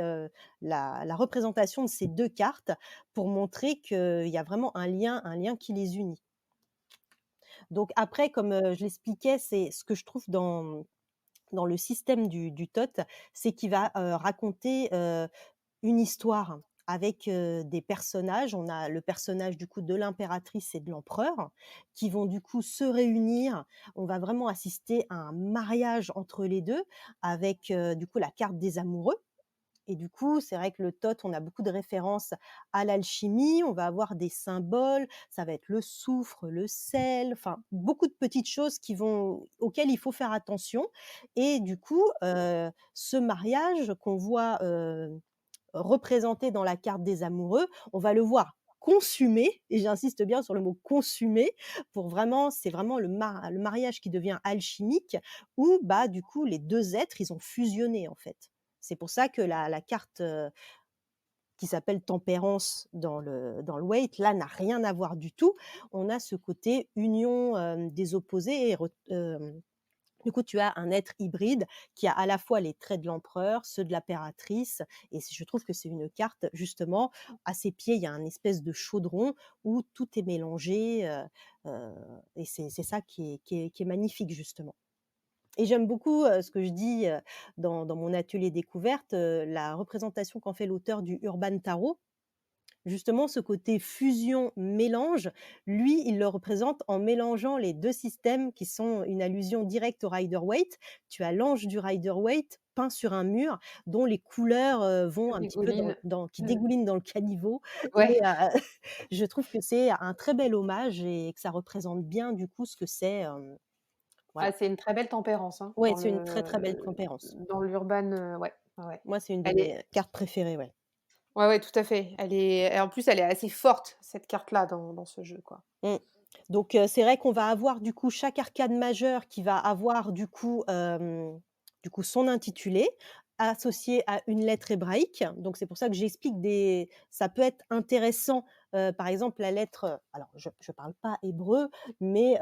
la représentation de ces 2 cartes pour montrer qu'il y a vraiment un lien qui les unit. Donc après comme, je l'expliquais, c'est ce que je trouve dans le système du Thoth, c'est qu'il va, raconter, une histoire avec, des personnages. On a le personnage du coup de l'impératrice et de l'empereur qui vont du coup se réunir. On va vraiment assister à un mariage entre les 2 avec, du coup la carte des amoureux et du coup, c'est vrai que le Thoth, on a beaucoup de références à l'alchimie, on va avoir des symboles, ça va être le soufre, le sel, enfin beaucoup de petites choses auxquelles il faut faire attention et du coup, ce mariage qu'on voit, représenté dans la carte des amoureux, on va le voir consumé et j'insiste bien sur le mot consumé pour vraiment c'est vraiment le mariage qui devient alchimique où, bah, du coup, les 2 êtres, ils ont fusionné, en fait. C'est pour ça que la carte, qui s'appelle tempérance dans le Waite, là, n'a rien à voir du tout. On a ce côté union, des opposés et du coup, tu as un être hybride qui a à la fois les traits de l'empereur, ceux de l'impératrice et je trouve que c'est une carte justement, à ses pieds, il y a un espèce de chaudron où tout est mélangé, et c'est ça qui est magnifique justement. Et j'aime beaucoup, ce que je dis, dans mon atelier découverte, la représentation qu'en fait l'auteur du Urban Tarot. Justement, ce côté fusion-mélange, lui, il le représente en mélangeant les 2 systèmes qui sont une allusion directe au Rider-Waite. Tu as l'ange du Rider-Waite peint sur un mur dont les couleurs, vont un petit peu Dégouline. qui Mmh. dégoulinent dans le caniveau et Ouais. je trouve que c'est un très bel hommage et que ça représente bien du coup ce que c'est, Ah, voilà. c'est une très belle tempérance, hein, Ouais, c'est une très, très belle tempérance. dans l'urban, ouais, ouais, ouais. Moi, c'est une de Elle mes est cartes préférées, ouais. Ouais, ouais, tout à fait. Elle est et en plus, elle est assez forte, cette carte-là, dans ce jeu, quoi. Mmh. Donc c'est vrai qu'on va avoir du coup chaque arcane majeure qui va avoir du coup son intitulé associé à une lettre hébraïque. Donc c'est pour ça que j'explique des ça peut être intéressant, par exemple la lettre, alors je parle pas hébreu, mais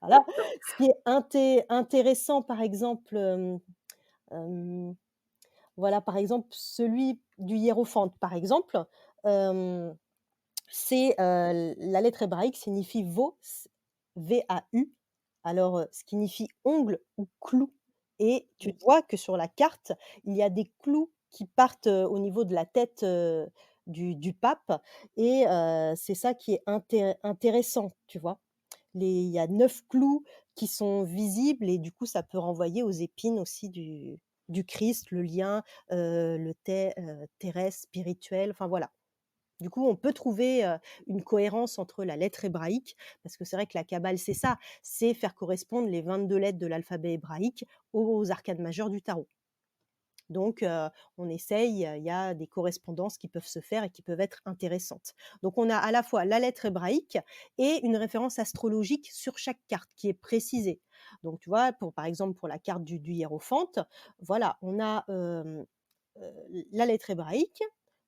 voilà. Ce qui est intéressant par exemple, hem, voilà, par exemple celui du hiérophante par exemple, hem c'est, la lettre hébraïque signifie Vau, V-A-U, alors, ce qui signifie ongle ou clou et tu Mmh. vois que sur la carte, il y a des clous qui partent, au niveau de la tête, du pape et c'est ça qui est intéressant, tu vois? Il y a 9 clous qui sont visibles et du coup, ça peut renvoyer aux épines aussi du Christ, le lien, terrestre, spirituel, enfin voilà. Du coup, on peut trouver, une cohérence entre la lettre hébraïque, parce que c'est vrai que la Kabbale, c'est ça, c'est faire correspondre les 22 lettres de l'alphabet hébraïque aux arcanes majeures du tarot. Donc, on essaye, il y a des correspondances qui peuvent se faire et qui peuvent être intéressantes. Donc on a à la fois la lettre hébraïque et une référence astrologique sur chaque carte qui est précisée. Donc tu vois, par exemple, pour la carte du hiérophante, voilà, on a, la lettre hébraïque,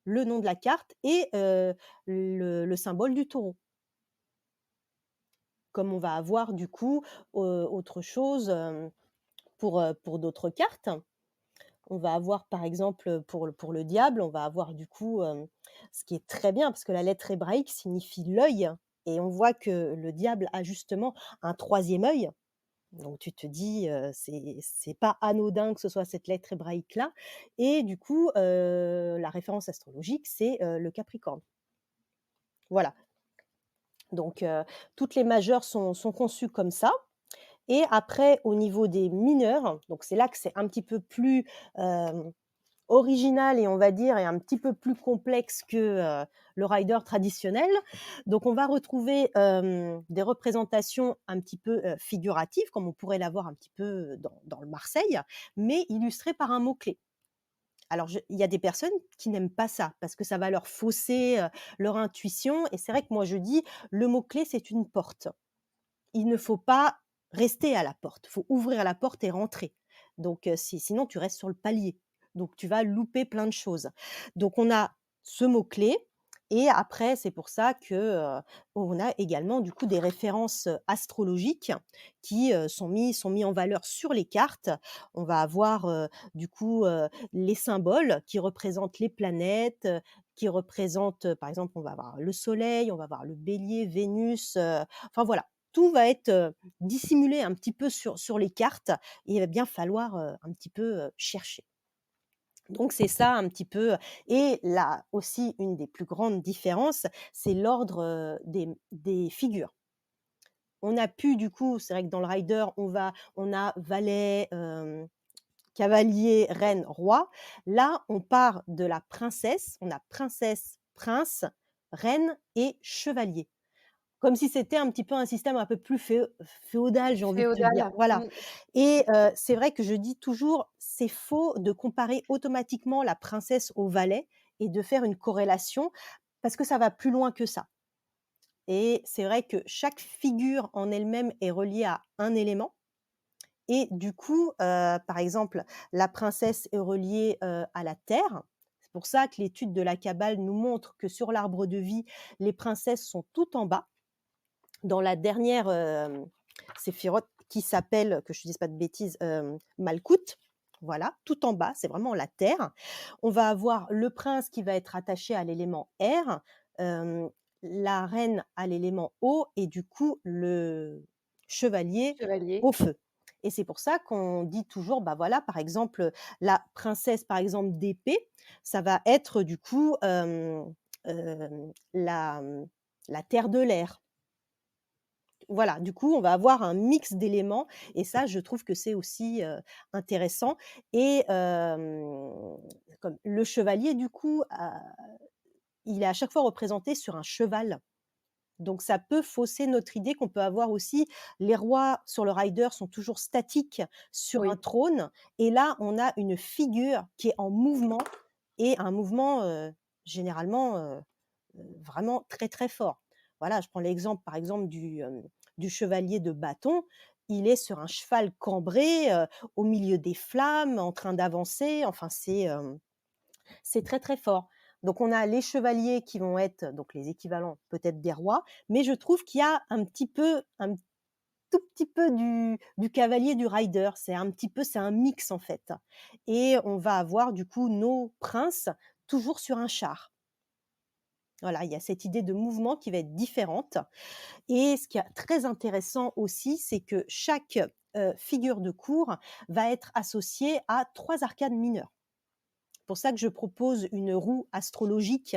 le nom de la carte et le symbole du taureau. Comme on va avoir du coup, autre chose, pour d'autres cartes. On va avoir par exemple, pour le diable, on va avoir du coup, ce qui est très bien parce que la lettre hébraïque signifie l'œil et on voit que le diable a justement un troisième œil. Donc tu te dis, c'est pas anodin que ce soit cette lettre hébraïque-là et du coup, la référence astrologique, c'est, le Capricorne. Voilà, donc toutes les majeures sont conçues comme ça et après au niveau des mineures, donc c'est là que c'est un petit peu plus, hem, original et on va dire et un petit peu plus complexe que, le rider traditionnel. Donc on va retrouver, des représentations un petit peu, figuratives comme on pourrait l'avoir un petit peu dans le Marseille, mais illustrées par un mot-clé. Alors il y a des personnes qui n'aiment pas ça parce que ça va leur fausser, leur intuition et c'est vrai que moi je dis: «Le mot-clé, c'est une porte». Il ne faut pas rester à la porte, il faut ouvrir la porte et rentrer. Donc sinon tu restes sur le palier. Donc tu vas louper plein de choses. Donc on a ce mot-clé et après c'est pour ça que, on a également du coup des références, astrologiques qui, sont mis en valeur sur les cartes. On va avoir, du coup, les symboles qui représentent les planètes, qui représentent, par exemple, on va avoir le soleil, on va avoir le bélier, Vénus, enfin voilà. Tout va être, dissimulé un petit peu sur les cartes et il va bien falloir, un petit peu, chercher. Donc c'est ça un petit peu et là aussi une des plus grandes différences, c'est l'ordre, des figures. On a pu du coup c'est vrai que dans le rider, on a valet, cavalier, reine, roi. Là, on part de la princesse, on a princesse, prince, reine et chevalier. Comme si c'était un petit peu un système un peu plus féodal, j'ai envie de te dire. Féodal. Voilà. Mmh. Et c'est vrai que je dis toujours, c'est faux de comparer automatiquement la princesse au valet et de faire une corrélation parce que ça va plus loin que ça. Et c'est vrai que chaque figure en elle-même est reliée à un élément et du coup, par exemple, la princesse est reliée, à la terre. C'est pour ça que l'étude de la Kabbale nous montre que sur l'arbre de vie, les princesses sont tout en bas dans la dernière, séphiroth qui s'appelle, que je ne dise pas de bêtises, Malkout, voilà, tout en bas, c'est vraiment la terre. On va avoir le prince qui va être attaché à l'élément air, hem, la reine à l'élément eau et du coup le chevalier Chevalier. au feu. Et c'est pour ça qu'on dit toujours, bah, voilà, par exemple, la princesse, par exemple, d'épée, ça va être du coup, la terre de l'air. Voilà, du coup, on va avoir un mix d'éléments et ça, je trouve que c'est aussi, intéressant et comme le chevalier, du coup, il est à chaque fois représenté sur un cheval. Donc ça peut fausser notre idée qu'on peut avoir aussi les rois sur le rider sont toujours statiques sur un Oui. trône et là, on a une figure qui est en mouvement et un mouvement, généralement, vraiment très, très fort. Voilà, je prends l'exemple, par exemple, du chevalier de bâton. Il est sur un cheval cambré, au milieu des flammes, en train d'avancer. Enfin, c'est très, très fort. Donc on a les chevaliers qui vont être donc les équivalents peut-être des rois, mais je trouve qu'il y a un tout petit peu du cavalier, du rider. C'est un mix, en fait et on va avoir, du coup, nos princes toujours sur un char. Voilà, il y a cette idée de mouvement qui va être différente et ce qui est très intéressant aussi, c'est que chaque, figure de cour va être associée à 3 arcanes mineures. C'est pour ça que je propose une roue astrologique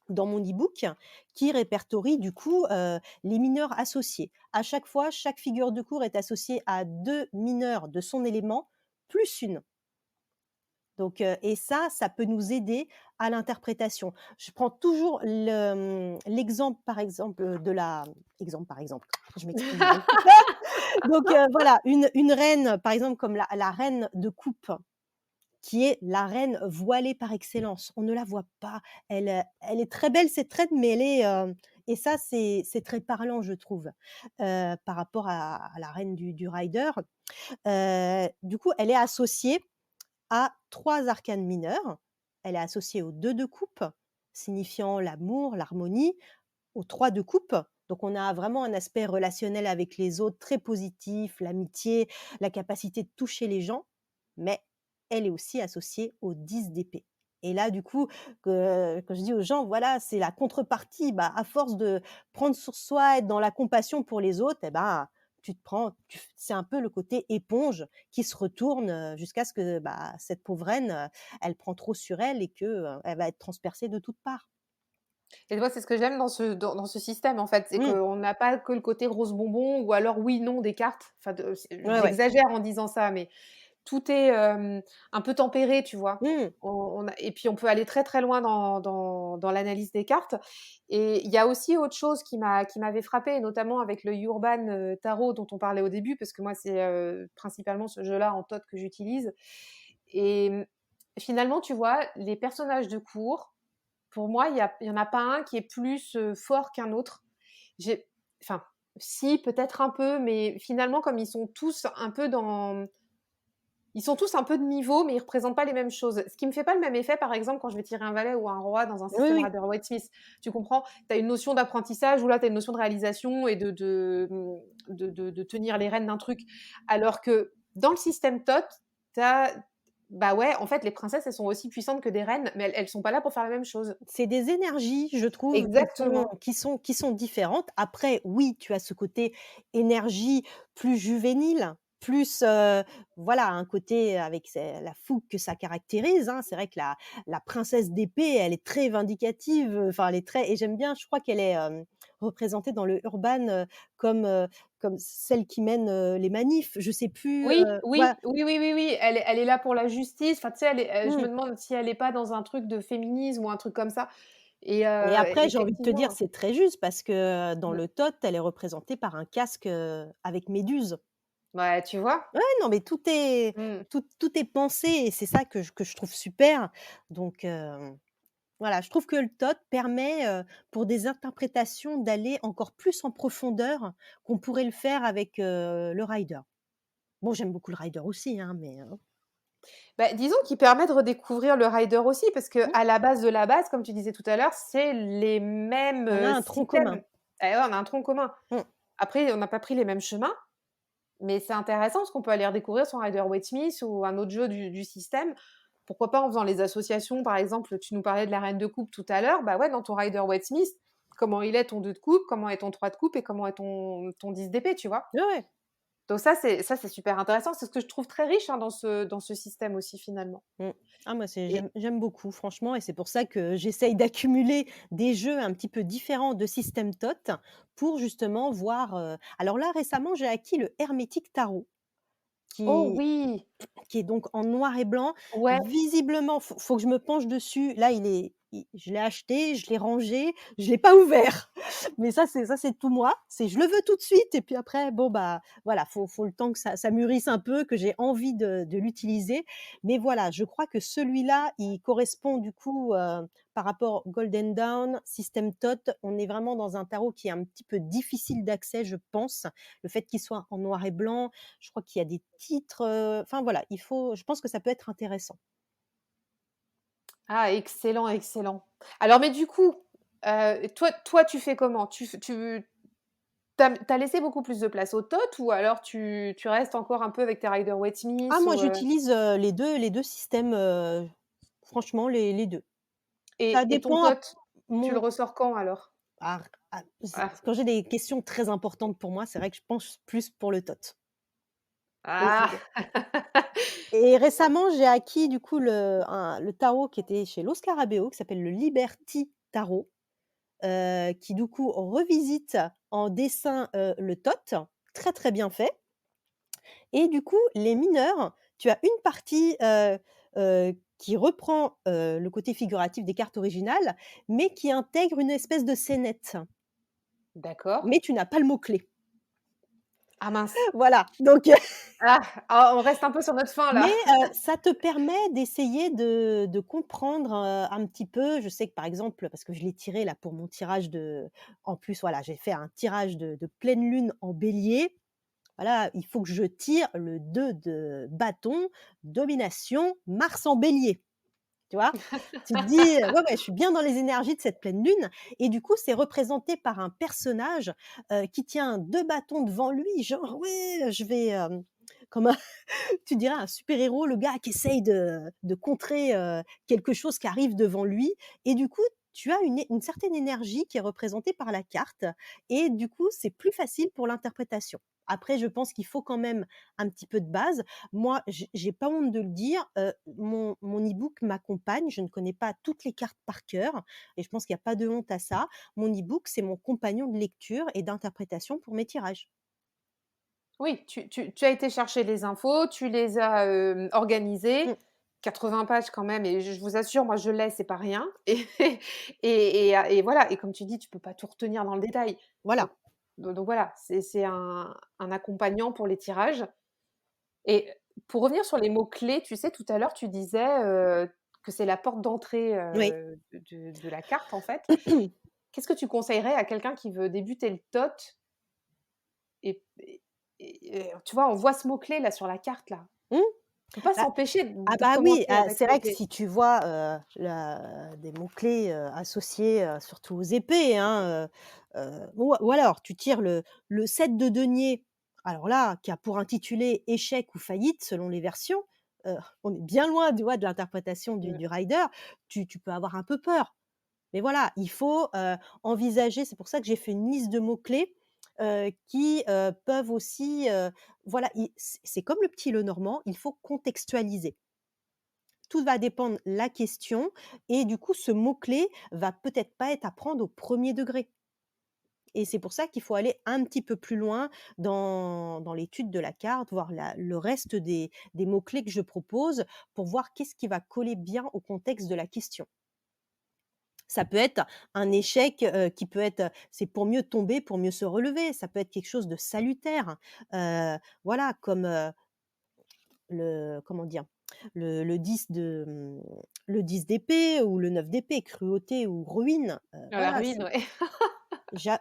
dans mon e-book qui répertorie du coup, les mineurs associés. À chaque fois, chaque figure de cour est associée à 2 mineurs de son élément plus une. Donc et ça peut nous aider à l'interprétation. Je prends toujours l'exemple, par exemple, de la exemple, par exemple, je m'exprime mal. Donc voilà, une reine, par exemple, comme la reine de coupe, qui est la reine voilée par excellence. On ne la voit pas. Elle est très belle, cette reine, mais elle est, et ça, c'est très parlant, je trouve, par rapport à la reine du rider. Du coup, elle est associée a 3 arcanes mineurs. Elle est associée au 2 de coupe, signifiant l'amour, l'harmonie, au 3 de coupe. Donc on a vraiment un aspect relationnel avec les autres très positif, l'amitié, la capacité de toucher les gens, mais elle est aussi associée au 10 d'épée. Et là, du coup, que je dis aux gens, voilà, c'est la contrepartie. Bah, à force de prendre sur soi, être dans la compassion pour les autres, et ben, tu te prends, c'est un peu le côté éponge qui se retourne jusqu'à ce que bah, cette pauvre reine, elle prend trop sur elle et que elle va être transpercée de toutes parts. Et moi, c'est ce que j'aime dans ce système, en fait, c'est Mmh. qu'on n'a pas que le côté rose bonbon ou alors oui, non des cartes. Enfin, Ouais, ouais. j'exagère en disant ça, mais tout est, un peu tempéré, tu vois? Mmh. On a et puis on peut aller très, très loin dans l'analyse des cartes et il y a aussi autre chose qui m'avait frappée, notamment avec le Urban, Tarot dont on parlait au début, parce que moi, c'est, principalement ce jeu-là en tot que j'utilise et finalement, tu vois, les personnages de cour, pour moi, il y en a pas un qui est plus, fort qu'un autre. J'ai enfin, si, peut-être un peu, mais finalement, comme ils sont tous un peu de niveau, mais ils représentent pas les mêmes choses. Ce qui me fait pas le même effet, par exemple, quand je vais tirer un valet ou un roi dans un Oui, système oui. Rider-Waite-Smith. Tu comprends? Tu as une notion d'apprentissage où là, tu as une notion de réalisation et de tenir les rênes d'un truc. Alors que dans le système TOT, tu as bah ouais, en fait, les princesses, elles sont aussi puissantes que des reines, mais elles sont pas là pour faire la même chose. C'est des énergies, je trouve, Exactement. qui sont différentes. Après, oui, tu as ce côté énergie plus juvénile, plus, voilà, un côté avec la fougue que ça caractérise, hein. C'est vrai que la princesse d'épée, elle est très vindicative, enfin, elle est très et j'aime bien, je crois qu'elle est, représentée dans le Urban, comme celle qui mène, les manifs. Je sais plus, Oui, voilà. oui, oui, oui, oui, oui, elle est là pour la justice. Enfin, tu sais, je me Mmh. demande si elle est pas dans un truc de féminisme ou un truc comme ça et Et après, j'ai envie de te dire, effectivement, c'est très juste parce que, dans mmh, le Thoth, elle est représentée par un casque, avec Méduse. ouais, tu vois? Ouais, non, mais Mmh. tout est pensé et c'est ça que je trouve super. Donc, voilà, je trouve que le Thoth permet, pour des interprétations, d'aller encore plus en profondeur qu'on pourrait le faire avec, le rider. Bon, j'aime beaucoup le rider aussi, hein, mais, Bah, disons qu'il permet de redécouvrir le rider aussi parce mmh, qu'à la base de la base, comme tu disais tout à l'heure, c'est les mêmes, on a un tronc commun. systèmes. Eh ouais, on a un tronc commun. Mmh. Après, on n'a pas pris les mêmes chemins, mais c'est intéressant parce qu'on peut aller redécouvrir son Rider-Waite-Smith ou un autre jeu du système. Pourquoi pas en faisant les associations, par exemple, tu nous parlais de la reine de coupe tout à l'heure, bah ouais, dans ton Rider-Waite-Smith, comment il est ton 2 de coupe, comment est ton 3 de coupe et comment est ton 10 d'épée, tu vois? Ouais, ouais. Donc ça c'est super intéressant. C'est ce que je trouve très riche, hein, dans ce système aussi finalement Mmh. Ah moi c'est et j'aime beaucoup franchement et c'est pour ça que j'essaye d'accumuler des jeux un petit peu différents de système Thoth pour justement voir, alors là récemment j'ai acquis le Hermétique Tarot oh qui oui! qui est donc en noir et blanc. Ouais. Visiblement, faut que je me penche dessus. Là, il est i je l'ai acheté, je l'ai rangé, je l'ai pas ouvert. Mais ça c'est tout moi. C'est je le veux tout de suite et puis après, bon, bah, voilà, faut le temps que ça mûrisse un peu, que j'ai envie de l'utiliser. Mais voilà, je crois que celui-là, il correspond du coup, par rapport Golden Dawn, System Thoth, on est vraiment dans un tarot qui est un petit peu difficile d'accès, je pense. Le fait qu'il soit en noir et blanc, je crois qu'il y a des titres, enfin voilà, je pense que ça peut être intéressant. Ah excellent, excellent. Alors mais du coup, toi tu fais comment? Tu as laissé beaucoup plus de place au tot ou alors tu restes encore un peu avec tes Ah Rider-Waite-Smith moi ou, j'utilise, les deux systèmes, franchement les 2. Ça et ton dépend à tot, tu le mon ressors quand alors? ah z Ah. quand j'ai des questions très importantes pour moi, c'est vrai que je penche plus pour le tot. Et Ah! et récemment, j'ai acquis du coup le tarot qui était chez Lo Scarabeo, qui s'appelle le Liberty Tarot, qui du coup revisite en dessin, le tot, très, très bien fait. Et du coup, les mineurs, tu as une partie, qui reprend, le côté figuratif des cartes originales, mais qui intègre une espèce de scénette. D'accord. Mais tu n'as pas le mot-clé. Ah mince. Voilà, donc Ah! Ah, on reste un peu sur notre faim mais là. ça te permet d'essayer de comprendre, un petit peu. Je sais que, par exemple, parce que je l'ai tiré là pour mon tirage en plus, voilà, j'ai fait un tirage de pleine lune en bélier. Voilà, il faut que je tire le 2 de bâton, domination, Mars en bélier, tu vois? Tu te dis: «Ouais, ouais, je suis bien dans les énergies de cette pleine lune» et du coup, c'est représenté par un personnage, qui tient 2 bâtons devant lui, genre: «Ouais, je vais», comme un tu dirais un super-héros, le gars qui essaye de contrer, quelque chose qui arrive devant lui et du coup, tu as une certaine énergie qui est représentée par la carte et du coup, c'est plus facile pour l'interprétation. Après, je pense qu'il faut quand même un petit peu de base. Moi, j'ai pas honte de le dire, mon e-book m'accompagne. Je ne connais pas toutes les cartes par cœur et je pense qu'il y a pas de honte à ça. Mon e-book, c'est mon compagnon de lecture et d'interprétation pour mes tirages. Oui, tu as été chercher les infos, tu les as, organisées. Mmh, 80 pages quand même et je vous assure, moi je l'ai, c'est pas rien et voilà et comme tu dis, tu peux pas tout retenir dans le détail. Donc voilà. donc voilà, c'est un accompagnant pour les tirages et pour revenir sur les mots clés, tu sais, tout à l'heure, tu disais, que c'est la porte d'entrée, Oui. de la carte, en fait. Qu'est-ce que tu conseillerais à quelqu'un qui veut débuter le tot et tu vois, on voit ce mot-clé là sur la carte là. Mmh. On peut pas Bah s'empêcher ah de bah oui, commencer avec c'est ce vrai que mot-clé. si tu vois, des mots-clés, associés, surtout aux épées, hein, ou alors tu tires le 7 de denier, alors là, qui a pour intitulé «Échec ou faillite» selon les versions, on est bien loin, tu vois, de l'interprétation du Mmh. du rider. Tu peux avoir un peu peur. Mais voilà, il faut, envisager c'est pour ça que j'ai fait une liste de mots-clés, qui, peuvent aussi, voilà, c'est comme le petit Lenormand, il faut contextualiser. Tout va dépendre la question et du coup, ce mot-clé va peut-être pas être à prendre au premier degré. et c'est pour ça qu'il faut aller un petit peu plus loin dans l'étude de la carte, voir le reste des mots-clés que je propose pour voir qu'est-ce qui va coller bien au contexte de la question. Ça peut être un échec, qui peut être, c'est pour mieux tomber, pour mieux se relever. Ça peut être quelque chose de salutaire, voilà, comme, le comment dire? Le 10 de, le 10 d'épée ou le 9 d'épée, cruauté ou ruine, Dans la voilà, ruine, ouais.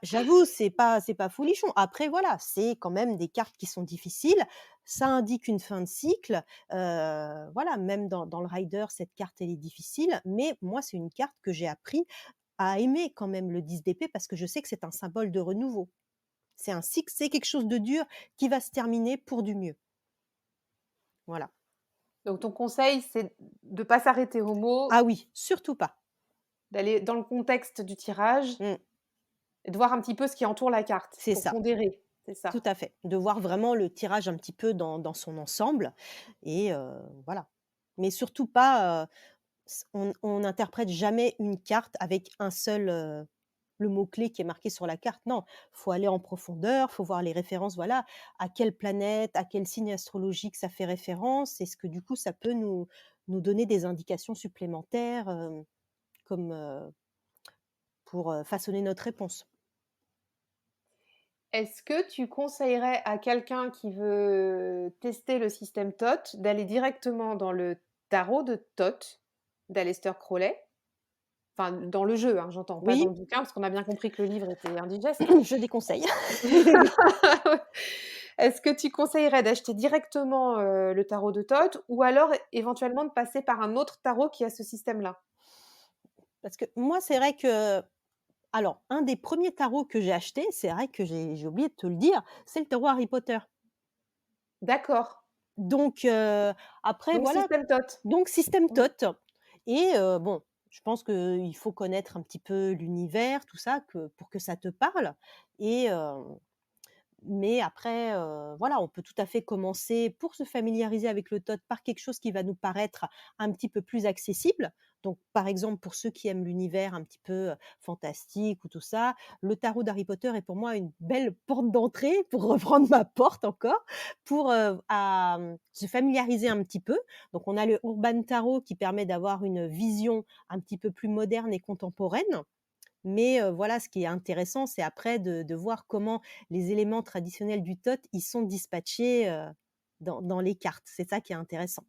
j'avoue, c'est pas folichon. Après voilà, c'est quand même des cartes qui sont difficiles. Ça indique une fin de cycle, voilà, même dans le rider, cette carte, elle est difficile, mais moi, c'est une carte que j'ai appris à aimer quand même, le 10 d'épée, parce que je sais que c'est un symbole de renouveau. C'est un cycle, c'est quelque chose de dur qui va se terminer pour du mieux. Voilà. Donc ton conseil, c'est de pas s'arrêter au Ah mot, oui, surtout pas. d'aller dans le contexte du tirage Mmh, et de voir un petit peu ce qui entoure la carte c'est pour ça, pondérer, c'est tout ça? à fait. De voir vraiment le tirage un petit peu dans son ensemble et voilà. Mais surtout pas, on n'interprète jamais une carte avec un seul, le mot-clé qui est marqué sur la carte. Non, faut aller en profondeur, faut voir les références, voilà, à quelle planète, à quel signe astrologique ça fait référence. Est-ce que du coup ça peut nous donner des indications supplémentaires, comme, pour, façonner notre réponse? Est-ce que tu conseillerais à quelqu'un qui veut tester le système TOT d'aller directement dans le tarot de TOT d'Aleister Crowley? Enfin, dans le jeu, hein, j'entends, pas dans Oui, le bouquin, parce qu'on a bien compris que le livre était indigeste. je déconseille. Est-ce que tu conseillerais d'acheter directement, le tarot de TOT ou alors éventuellement de passer par un autre tarot qui a ce système-là? Parce que moi, c'est vrai que alors, un des premiers tarots que j'ai acheté, c'est vrai que j'ai oublié de te le dire, c'est le tarot Harry Potter. D'accord, Donc après donc voilà, système TOT. donc système Mmh. TOT et bon, je pense qu'il faut connaître un petit peu l'univers, tout ça, que pour que ça te parle et mais après, voilà, on peut tout à fait commencer pour se familiariser avec le TOT par quelque chose qui va nous paraître un petit peu plus accessible. Donc, par exemple, pour ceux qui aiment l'univers un petit peu, fantastique ou tout ça, le tarot d'Harry Potter est pour moi une belle porte d'entrée, pour reprendre ma porte encore, pour, se familiariser un petit peu. Donc on a le Urban Tarot qui permet d'avoir une vision un petit peu plus moderne et contemporaine. Mais voilà, ce qui est intéressant, c'est après de voir comment les éléments traditionnels du TOT, ils sont dispatchés, dans les cartes. C'est ça qui est intéressant.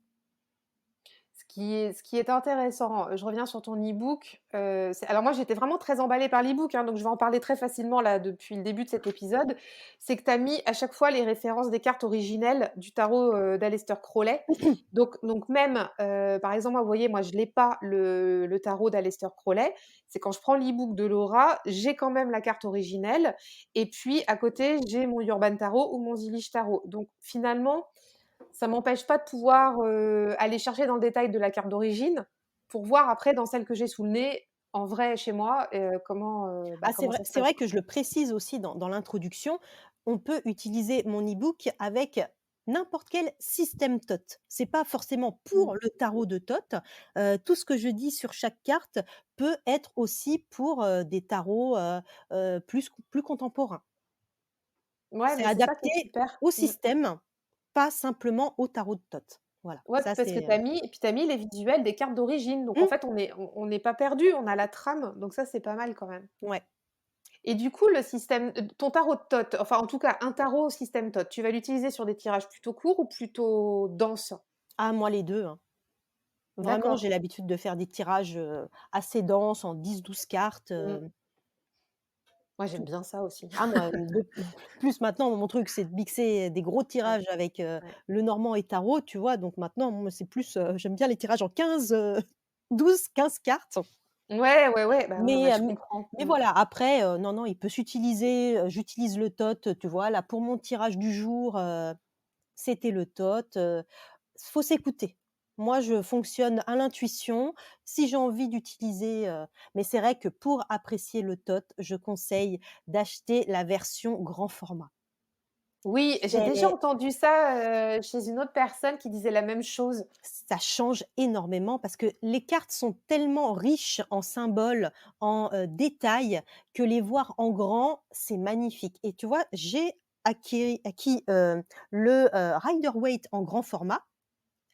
Ce qui est intéressant, je reviens sur ton e-book, c'est alors moi j'étais vraiment très emballée par l'e-book, hein, donc je vais en parler très facilement là depuis le début de cet épisode. C'est que tu as mis à chaque fois les références des cartes originelles du tarot, d'Aleister Crowley. Donc même, par exemple, moi vous voyez, moi je l'ai pas le tarot d'Aleister Crowley. C'est quand je prends l'e-book de Laura, j'ai quand même la carte originelle et puis à côté, j'ai mon Urban Tarot ou mon Zilish Tarot. Donc finalement, ça m'empêche pas de pouvoir, aller chercher dans le détail de la carte d'origine, pour voir après dans celle que j'ai sous le nez, en vrai chez moi, Ah, comment ça se c'est passe, vrai que quoi. je le précise aussi dans l'introduction, on peut utiliser mon e-book avec n'importe quel système TOT. C'est pas forcément Mmh. pour le tarot de TOT. Tout ce que je dis sur chaque carte peut être aussi pour, des tarots, plus contemporains. Ouais, C'est mais c'est ça qui adapté est super. au Mmh. système, pas simplement au tarot de Thoth. Voilà, Ouais, ça parce que c'est, tu as mis les visuels des cartes d'origine, donc en mmh, fait on n'est pas perdu, on a la trame, donc ça c'est pas mal quand même. ouais. Et du coup le système ton tarot de Thoth, enfin en tout cas un tarot au système Thoth, tu vas l'utiliser sur des tirages plutôt courts ou plutôt denses? Ah moi les 2, hein. Vraiment, D'accord. j'ai l'habitude de faire des tirages, assez denses en 10-12 cartes, Mmh. Moi j'aime bien ça aussi. ah moi, de plus maintenant mon truc c'est de mixer des gros Ouais, tirages avec, ouais. le normand et tarot, tu vois? Donc maintenant moi c'est plus, j'aime bien les tirages en 15, 12-15 cartes. Ouais, ouais, ouais, bah, Mais je comprends. Mmh. voilà, après, non, non, il peut s'utiliser, j'utilise le TOT, tu vois? Là, pour mon tirage du jour, c'était le TOT, faut s'écouter. Moi, je fonctionne à l'intuition. Si j'ai envie d'utiliser, mais c'est vrai que pour apprécier le TOT, je conseille d'acheter la version grand format. Oui, j'ai déjà C'est entendu ça, chez une autre personne qui disait la même chose. Ça change énormément parce que les cartes sont tellement riches en symboles, en, détails que les voir en grand, c'est magnifique et tu vois, j'ai acquis, le, Rider-Waite en grand format.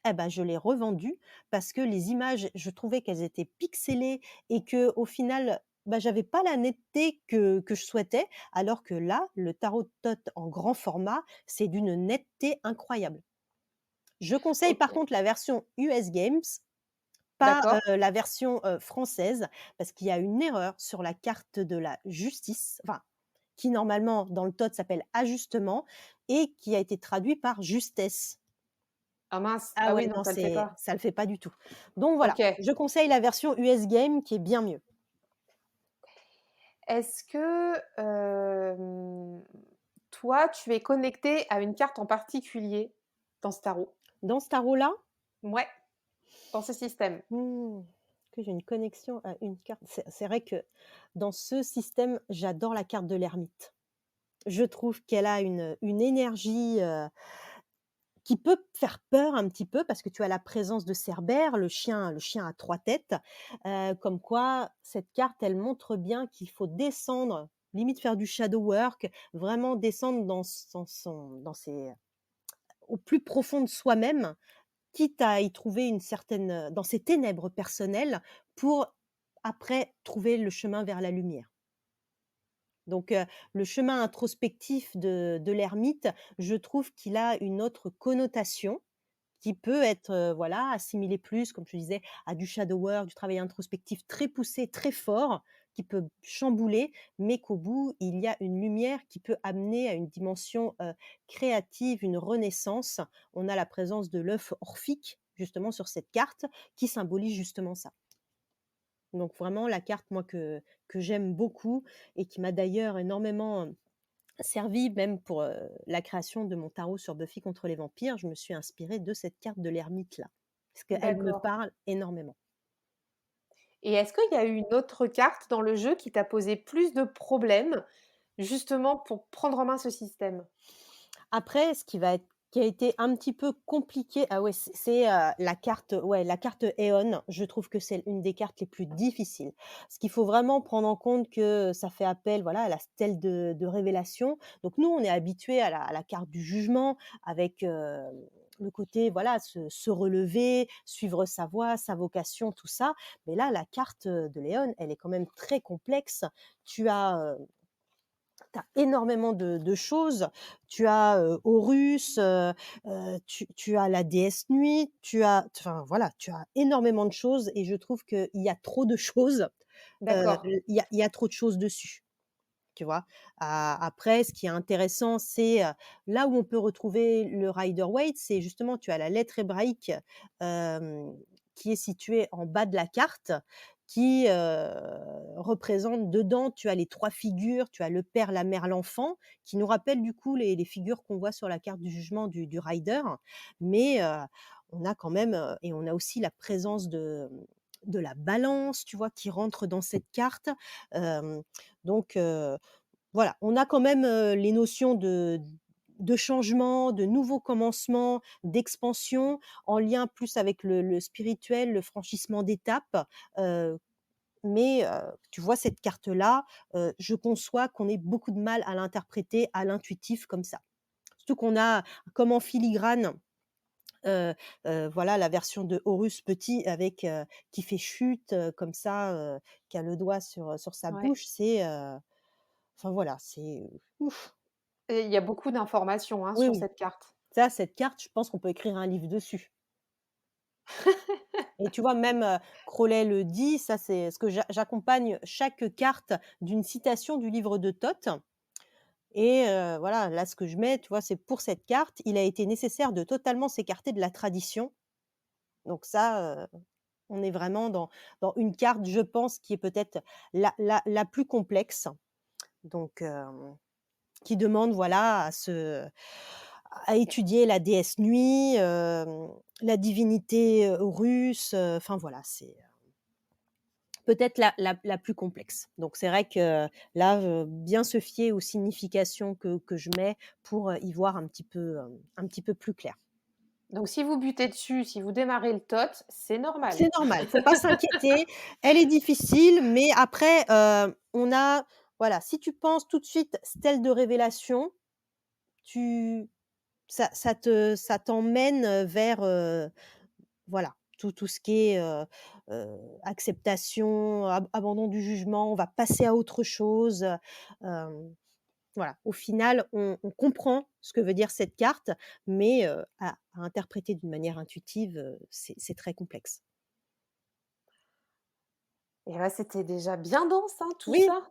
Eh ben, je l'ai revendu parce que les images, je trouvais qu'elles étaient pixelées et que au final, bah, j'avais pas la netteté que je souhaitais, alors que là, le tarot Tot en grand format, c'est d'une netteté incroyable. Je conseille par OK, contre la version US Games, pas, d'accord. la version, française, parce qu'il y a une erreur sur la carte de la justice, enfin, qui normalement dans le Tot s'appelle ajustement et qui a été traduit par justesse. Ah mince, Ah ah ouais, oui, non, non, ça le fait c'est pas. ça le fait pas du tout. Donc voilà, OK. je conseille la version US Game qui est bien mieux. Est-ce que, toi, tu es connecté à une carte en particulier dans ce tarot? Dans ce tarot-là, Ouais, dans ce système? mmh, que j'ai une connexion à une carte, c'est vrai que dans ce système, j'adore la carte de l'ermite. Je trouve qu'elle a une énergie, qui peut faire peur un petit peu parce que tu as la présence de Cerbère, le chien à 3 têtes, comme quoi cette carte, elle montre bien qu'il faut descendre, limite faire du shadow work, vraiment descendre dans ses au plus profond de soi-même, quitte à y trouver une certaine, dans ses ténèbres personnelles pour après trouver le chemin vers la lumière. Donc, le chemin introspectif de l'ermite, je trouve qu'il a une autre connotation qui peut être, voilà, assimilé plus, comme je disais, à du shadow work, du travail introspectif très poussé, très fort, qui peut chambouler, mais qu'au bout, il y a une lumière qui peut amener à une dimension, créative, une renaissance. On a la présence de l'œuf orphique, justement, sur cette carte, qui symbolise justement ça. Donc vraiment la carte, moi, que j'aime beaucoup et qui m'a d'ailleurs énormément, servi même pour, la création de mon tarot sur Buffy contre les vampires. Je me suis inspirée de cette carte de l'ermite-là, parce qu'elle me D'accord. parle énormément. Et est-ce qu'il y a eu une autre carte dans le jeu qui t'a posé plus de problèmes, justement pour prendre en main ce système? Après, qui a été un petit peu compliqué, ah ouais, la carte, ouais, la carte Éon. Je trouve que c'est une des cartes les plus difficiles. Parce qu'il faut vraiment prendre en compte que ça fait appel, voilà, à la stèle de révélation. Donc nous, on est habitués à la carte du jugement avec, le côté, voilà, se relever, suivre sa voie, sa vocation, tout ça. Mais là, la carte, de Léon, elle est quand même très complexe. Tu as, tu as énormément de choses. Tu as, Horus, tu as la déesse nuit, tu as enfin voilà, tu as énormément de choses et je trouve qu'il y a trop de choses, D'accord, il y a trop de choses dessus, tu vois? Après ce qui est intéressant, c'est, là où on peut retrouver le Rider-Waite, c'est justement tu as la lettre hébraïque, hem, qui est située en bas de la carte, qui, représente dedans, tu as les 3 figures, tu as le père, la mère, l'enfant, qui nous rappellent du coup les figures qu'on voit sur la carte du jugement du Rider. Mais, on a quand même, et on a aussi la présence de la balance, tu vois, qui rentre dans cette carte. Hem, donc, voilà, on a quand même, les notions de changement, de nouveaux commencements, d'expansion, en lien plus avec le spirituel, le franchissement d'étapes, heu, mais tu vois cette carte-là, je conçois qu'on ait beaucoup de mal à l'interpréter à l'intuitif comme ça. Surtout qu'on a comme en filigrane, heu voilà la version de Horus petit avec, qui fait chute, comme ça, qui a le doigt sur sa ouais. bouche, enfin voilà, c'est, ouf! Et il y a beaucoup d'informations, hein, Oui, sur oui. cette carte. Ça, cette carte, je pense qu'on peut écrire un livre dessus et tu vois même, Crowley le dit, ça c'est ce que j'accompagne chaque carte d'une citation du livre de Thoth et voilà, là ce que je mets, tu vois, c'est pour cette carte, il a été nécessaire de totalement s'écarter de la tradition. Donc ça, on est vraiment dans une carte, je pense, qui est peut-être la plus complexe. Donc qui demande, voilà, à étudier la déesse nuit, la divinité, russe, enfin voilà, peut-être la plus complexe. Donc c'est vrai que là, bien se fier aux significations que je mets pour, y voir un petit peu plus clair. Donc si vous butez dessus, si vous démarrez le tot, c'est normal. C'est normal, faut pas s'inquiéter. Elle est difficile, mais après, on a voilà, si tu penses tout de suite stèle de révélation, tu ça t'emmène, vers, voilà, tout ce qui est, acceptation, abandon du jugement, on va passer à autre chose, voilà. Au final, on comprend ce que veut dire cette carte, mais à interpréter d'une manière intuitive, c'est très complexe. Et bah, c'était déjà bien dense, hein, tout Oui. ça.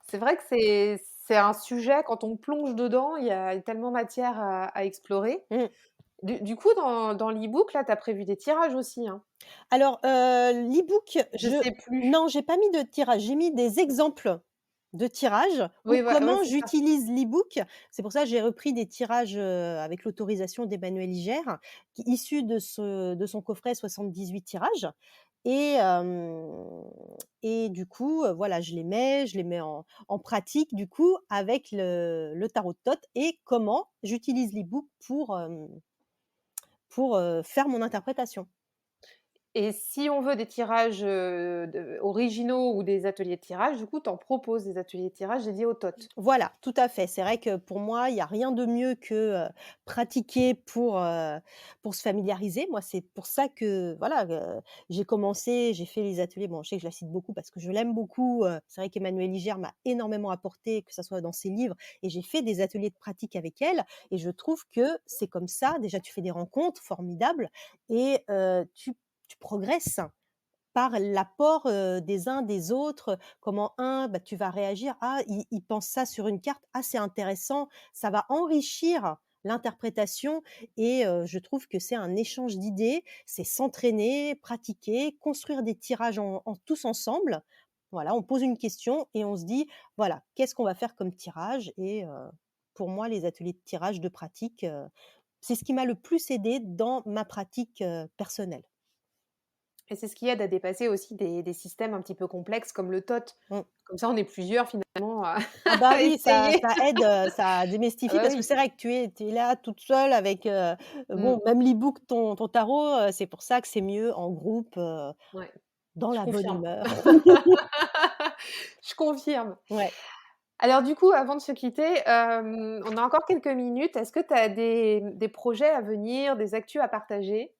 C'est vrai que c'est un sujet, quand on plonge dedans, il y a tellement matière à explorer. Mmh. Du coup, dans l'e-book, là, tu as prévu des tirages aussi, hein? Alors, l'e-book, Je sais plus. non, j'ai pas mis de tirage, j'ai mis des exemples de tirages ou Oui, ouais, comment c'est ça. j'utilise l'e-book. C'est pour ça que j'ai repris des tirages, avec l'autorisation d'Emmanuel Ligère, qui issus de son coffret 78 tirages et du coup, voilà, je les mets en pratique, du coup, avec le tarot de Thoth et comment j'utilise l'e-book pour, faire mon interprétation. Et si on veut des tirages, originaux ou des ateliers de tirage, du coup, tu en proposes des ateliers de tirage dédiés au tot? Voilà, tout à fait. C'est vrai que pour moi, il y a rien de mieux que, pratiquer pour se familiariser. Moi, c'est pour ça que voilà, j'ai commencé, j'ai fait les ateliers. Bon, je sais que je la cite beaucoup parce que je l'aime beaucoup, c'est vrai qu'Emmanuelle Ligière m'a énormément apporté, que ça soit dans ses livres et j'ai fait des ateliers de pratique avec elle et je trouve que c'est comme ça, déjà tu fais des rencontres formidables et tu progresses. Par l'apport, des uns des autres, comment un, bah, tu vas réagir: «Ah, il pense ça sur une carte, ah, c'est intéressant». Ça va enrichir l'interprétation et je trouve que c'est un échange d'idées, c'est s'entraîner, pratiquer, construire des tirages en tous ensemble. Voilà, on pose une question et on se dit: «Voilà, qu'est-ce qu'on va faire comme tirage?» et pour moi, les ateliers de tirage de pratique, c'est ce qui m'a le plus aidé dans ma pratique, personnelle. Et c'est ce qui aide à dépasser aussi des systèmes un petit peu complexes comme le tot. Mmh. Comme ça, on est plusieurs finalement à Ah bah à oui, ça essayer. ça aide, ça Ah démystifie bah parce que oui. c'est vrai que tu es là toute seule avec, Mmh. bon, même l'e-book, ton tarot, c'est pour ça que c'est mieux en groupe, Ouais, dans je la bonne confirme. humeur. Je confirme. Ouais. Alors du coup, avant de se quitter, on a encore quelques minutes. Est-ce que tu as des projets à venir, des actus à partager?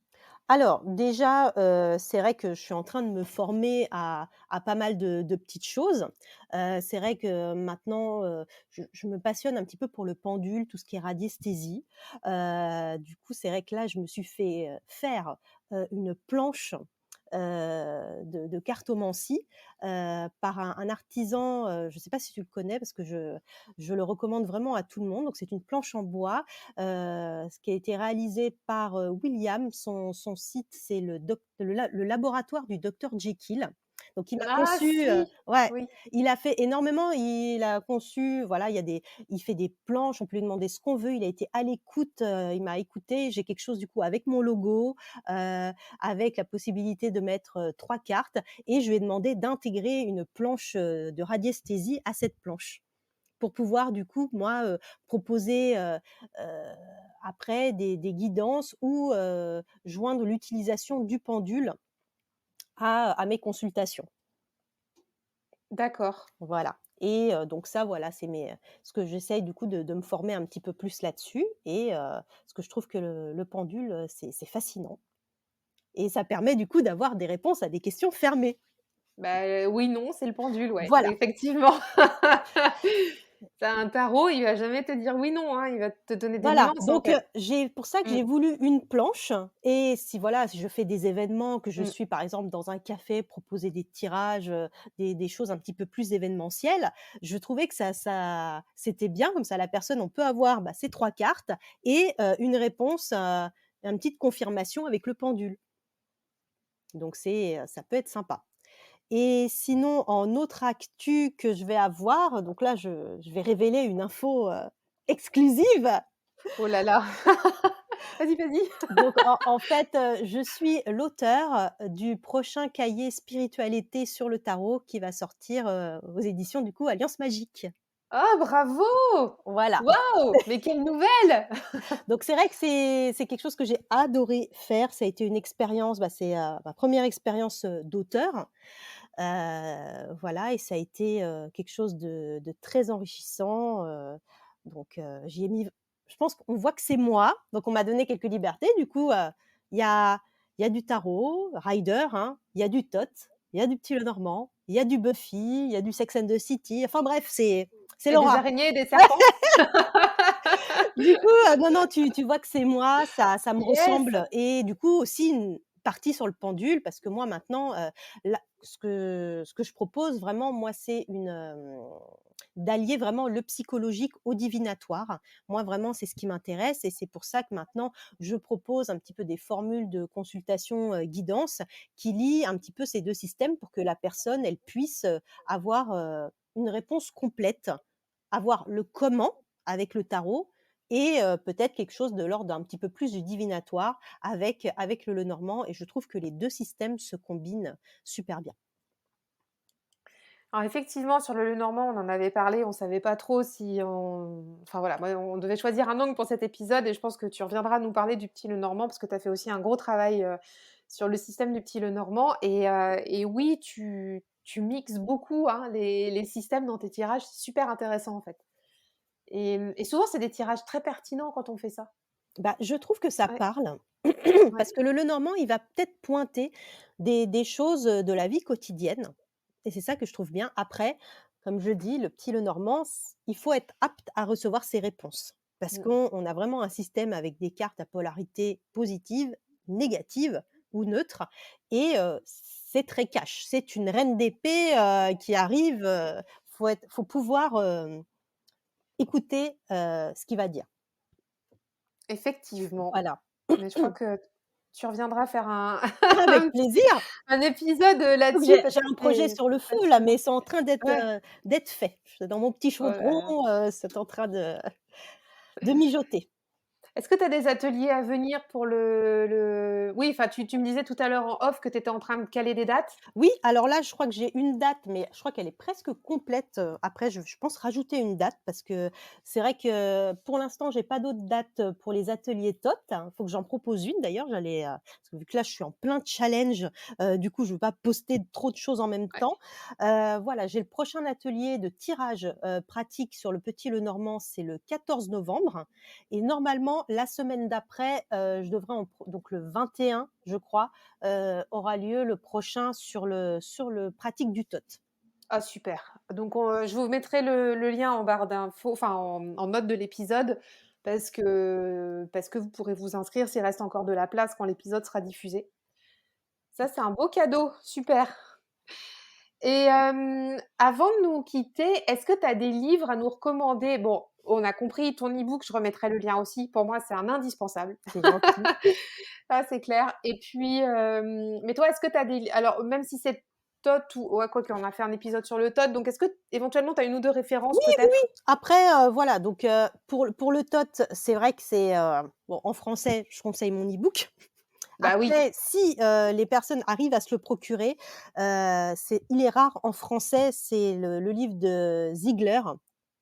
Alors déjà, c'est vrai que je suis en train de me former à pas mal de petites choses. C'est vrai que maintenant, je me passionne un petit peu pour le pendule, tout ce qui est radiesthésie. Du coup, c'est vrai que là, je me suis fait, faire, une planche, de cartomancie, par un artisan, je ne sais pas si tu le connais parce que je le recommande vraiment à tout le monde. Donc c'est une planche en bois, ce qui a été réalisé par, William. Son site, c'est le laboratoire du docteur Jekyll. Donc il m'a Ah conçu, si! ouais, Oui. il a fait énormément, il a conçu, voilà, il fait des planches, on peut lui demander ce qu'on veut. Il a été à l'écoute, il m'a écoutée. J'ai quelque chose du coup avec mon logo, avec la possibilité de mettre, 3 cartes et je lui ai demandé d'intégrer une planche, de radiesthésie à cette planche pour pouvoir du coup moi, proposer, heu, après des guidances ou joindre l'utilisation du pendule à mes consultations. D'accord. Voilà et donc ça voilà, c'est ce que j'essaye du coup de me former un petit peu plus là-dessus et parce que je trouve que le pendule, c'est fascinant et ça permet du coup d'avoir des réponses à des questions fermées. Bah, oui, non, c'est le pendule, ouais, Voilà. effectivement. Tu un tarot, il va jamais te dire oui, non, hein, il va te donner des Voilà, nuances, en donc fait. j'ai pour ça que Mmh, j'ai voulu une planche et si voilà, si je fais des événements, que je mmh. suis par exemple dans un café, proposer des tirages, des choses un petit peu plus événementielles, je trouvais que c'était bien comme ça la personne on peut avoir, bah, ces 3 cartes et une réponse, une petite confirmation avec le pendule. Donc ça peut être sympa. Et sinon en autre actu que je vais avoir, donc là je vais révéler une info, exclusive. Oh là là! Vas-y, vas-y. Donc en fait, je suis l'auteure, du prochain cahier spiritualité sur le tarot qui va sortir, aux éditions du coup Alliance Magique. Ah bravo! Voilà. Waouh! Mais quelle nouvelle! Donc c'est vrai que c'est quelque chose que j'ai adoré faire. Ça a été une expérience, bah, c'est, ma première expérience, d'auteur. Voilà et ça a été, quelque chose de très enrichissant, donc j'y ai mis je pense qu'on voit que c'est moi, donc on m'a donné quelques libertés. Du coup, il y a il y a du tarot, Rider, hein, il y a du Thoth, il y a du Petit Lenormand, il y a du Buffy, il y a du Sex and the City, enfin bref, c'est Et des Laura. araignées et des serpents? Du coup, non, non, tu vois que c'est moi, ça me Yes! ressemble et du coup aussi une partie sur le pendule parce que moi maintenant, là ce que je propose vraiment moi c'est d'allier vraiment le psychologique au divinatoire. Moi vraiment c'est ce qui m'intéresse et c'est pour ça que maintenant je propose un petit peu des formules de consultation, guidance qui lient un petit peu ces 2 systèmes pour que la personne elle puisse, avoir, une réponse complète, avoir le comment avec le tarot et peut-être quelque chose de l'ordre d'un petit peu plus du divinatoire avec le Lenormand et je trouve que les 2 systèmes se combinent super bien. Alors effectivement, sur le Lenormand, on en avait parlé, on savait pas trop si on enfin voilà, moi, on devait choisir un angle pour cet épisode et je pense que tu reviendras nous parler du petit Lenormand parce que tu as fait aussi un gros travail, sur le système du petit Lenormand et oui, tu mixes beaucoup, hein, les systèmes dans tes tirages, c'est super intéressant, en fait et souvent, c'est des tirages très pertinents quand on fait ça. Bah, je trouve que ça Ouais, parle ouais. parce que le Lenormand, il va peut-être pointer des choses, de la vie quotidienne et c'est ça que je trouve bien. Après, comme je dis, le petit Lenormand, il faut être apte à recevoir ses réponses parce Mmh. qu'on a vraiment un système avec des cartes à polarité positive, négative ou neutre et c'est très cash. C'est une reine d'épée, qui arrive, faut pouvoir, écouter, ce qu'il va dire. Effectivement, Voilà. mais je crois que tu reviendras faire un Avec un petit plaisir. un épisode, Donc là-dessus j'ai parce j'ai que un projet c'est sur le feu là, mais passionnant. c'est en train Ouais. d'être fait. C'est dans mon petit Oh là chaudron, là. c'est en train de mijoter. Est-ce que tu as des ateliers à venir pour le oui, enfin, tu me disais tout à l'heure en off que tu étais en train de caler des dates? Oui, alors là, je crois que j'ai une date, mais je crois qu'elle est presque complète, après je pense rajouter une date parce que c'est vrai que pour l'instant, j'ai pas d'autres dates, pour les ateliers TOT. Il faut que j'en propose une d'ailleurs, parce que vu que là, je suis en plein challenge, du coup, je veux pas poster trop de choses en même Ouais. temps. Voilà, j'ai le prochain atelier de tirage, pratique sur le petit Lenormand, c'est le 14 novembre et normalement la semaine d'après, je devrais en pro donc le 21, je crois, aura lieu le prochain sur le pratique du tot. Ah super. Donc je vous mettrai le lien en barre d'infos, enfin en note de l'épisode parce que vous pourrez vous inscrire s'il reste encore de la place quand l'épisode sera diffusé. Ça, c'est un beau cadeau, super. Et avant de nous quitter, est-ce que tu as des livres à nous recommander? Bon, on a compris ton e-book, je remettrai le lien aussi. Pour moi, c'est un indispensable. C'est gentil. Ça, c'est clair. Et puis, mais toi, est-ce que tu as des alors même si c'est TOT ou ouais, quoique on a fait un épisode sur le TOT, donc est-ce que éventuellement tu as une ou 2 références Oui, oui, peut-être? oui. Après, voilà, donc pour le tot, c'est vrai que c'est, bon, en français, je conseille mon e-book. Bah oui. Après, si, les personnes arrivent à se le procurer, il est rare en français, c'est le livre de Ziegler,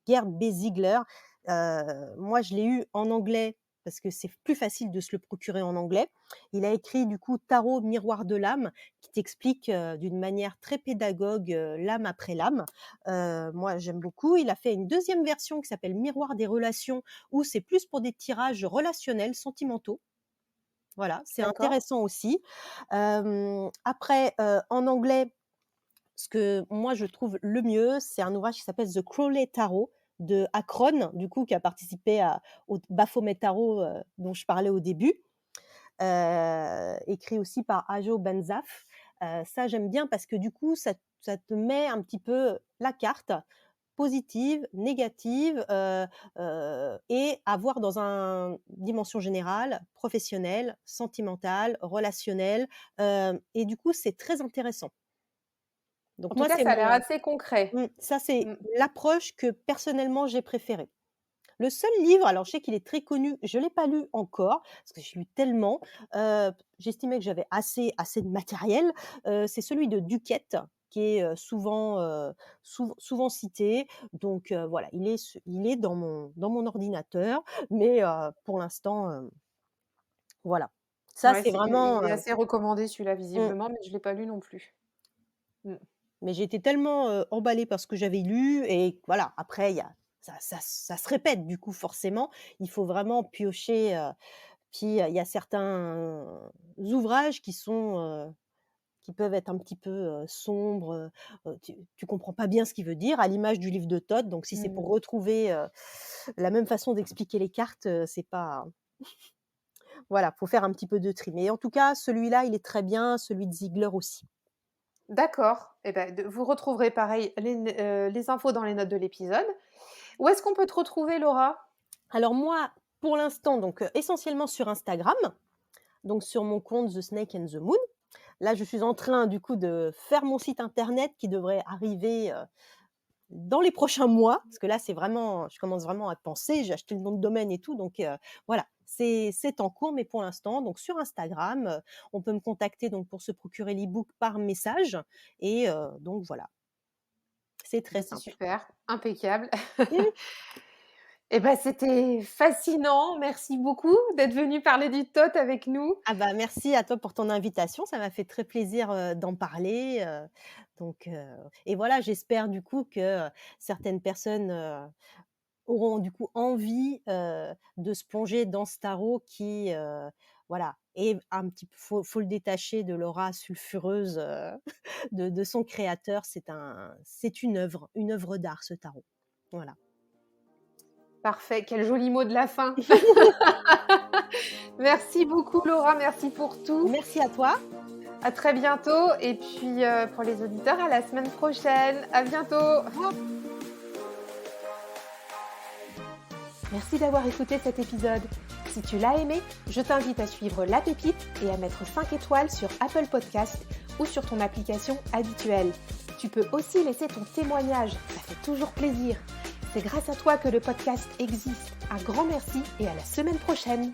Gerd B. Ziegler. Moi, je l'ai eu en anglais parce que c'est plus facile de se le procurer en anglais. Il a écrit du coup Tarot, miroir de l'âme, qui t'explique, d'une manière très pédagogue, l'âme après l'âme. Moi, j'aime beaucoup. Il a fait une deuxième version qui s'appelle Miroir des relations, où c'est plus pour des tirages relationnels, sentimentaux. Voilà, c'est D'accord. intéressant aussi. Après, en anglais, ce que moi je trouve le mieux, c'est un ouvrage qui s'appelle The Crowley Tarot de Akron, du coup, qui a participé au Baphomet Tarot, dont je parlais au début, écrit aussi par Ajo Benzaf. Ça, j'aime bien parce que du coup, ça te met un petit peu la carte positive, négative, et à voir dans un dimension générale, professionnelle, sentimentale, relationnelle, et du coup, c'est très intéressant. En Donc tout moi, cas, c'est ça a l'air mon assez concret. ça, c'est Mmh. l'approche que personnellement j'ai préférée. Le seul livre, alors je sais qu'il est très connu, je l'ai pas lu encore parce que j'ai lu tellement, j'estimais que j'avais assez de matériel, c'est celui de Duquette qui est, souvent cité. Donc voilà, il est dans mon ordinateur, mais pour l'instant, voilà. Ça, Ouais, c'est c'est il vraiment, est assez recommandé celui-là mmh. visiblement, mais je l'ai pas lu non plus. Mmh. Mais j'ai été tellement, emballée par ce que j'avais lu et voilà, après il y a ça se répète du coup forcément. Il faut vraiment piocher, puis, il y a certains ouvrages qui peuvent être un petit peu, sombres, tu comprends pas bien ce qu'il veut dire, à l'image du livre de Todd. Donc si c'est pour Mmh. retrouver, la même façon d'expliquer les cartes, c'est pas voilà, faut faire un petit peu de tri. Mais en tout cas, celui-là, il est très bien, celui de Ziegler aussi. D'accord, et ben, de vous retrouverez pareil les infos dans les notes de l'épisode. Où est-ce qu'on peut te retrouver, Laura? Alors moi, pour l'instant, donc essentiellement sur Instagram, donc sur mon compte The Snake and the Moon. Là, je suis en train du coup de faire mon site internet qui devrait arriver, dans les prochains mois, parce que là, c'est vraiment je commence vraiment à penser, j'ai acheté le nom de domaine et tout, donc voilà, c'est en cours, mais pour l'instant, donc sur Instagram, on peut me contacter donc pour se procurer l'e-book par message et donc voilà, c'est très Bah, c'est simple. super, impeccable. Mmh. Et ben, c'était fascinant. Merci beaucoup d'être venu parler du tot avec nous. Ah bah, merci à toi pour ton invitation, ça m'a fait très plaisir, d'en parler, donc et voilà, j'espère du coup que, certaines personnes, auront du coup envie, de se plonger dans ce tarot qui, voilà, est un petit peu faut le détacher de l'aura sulfureuse, de son créateur. C'est une œuvre d'art ce tarot. Voilà. Parfait, quel joli mot de la fin. Merci beaucoup, Laura, merci pour tout. Merci à toi. À très bientôt et puis, pour les auditeurs, à la semaine prochaine. À bientôt. Merci d'avoir écouté cet épisode. Si tu l'as aimé, je t'invite à suivre La Pépite et à mettre 5 étoiles sur Apple Podcast ou sur ton application habituelle. Tu peux aussi laisser ton témoignage, ça fait toujours plaisir. C'est grâce à toi que le podcast existe. Un grand merci et à la semaine prochaine.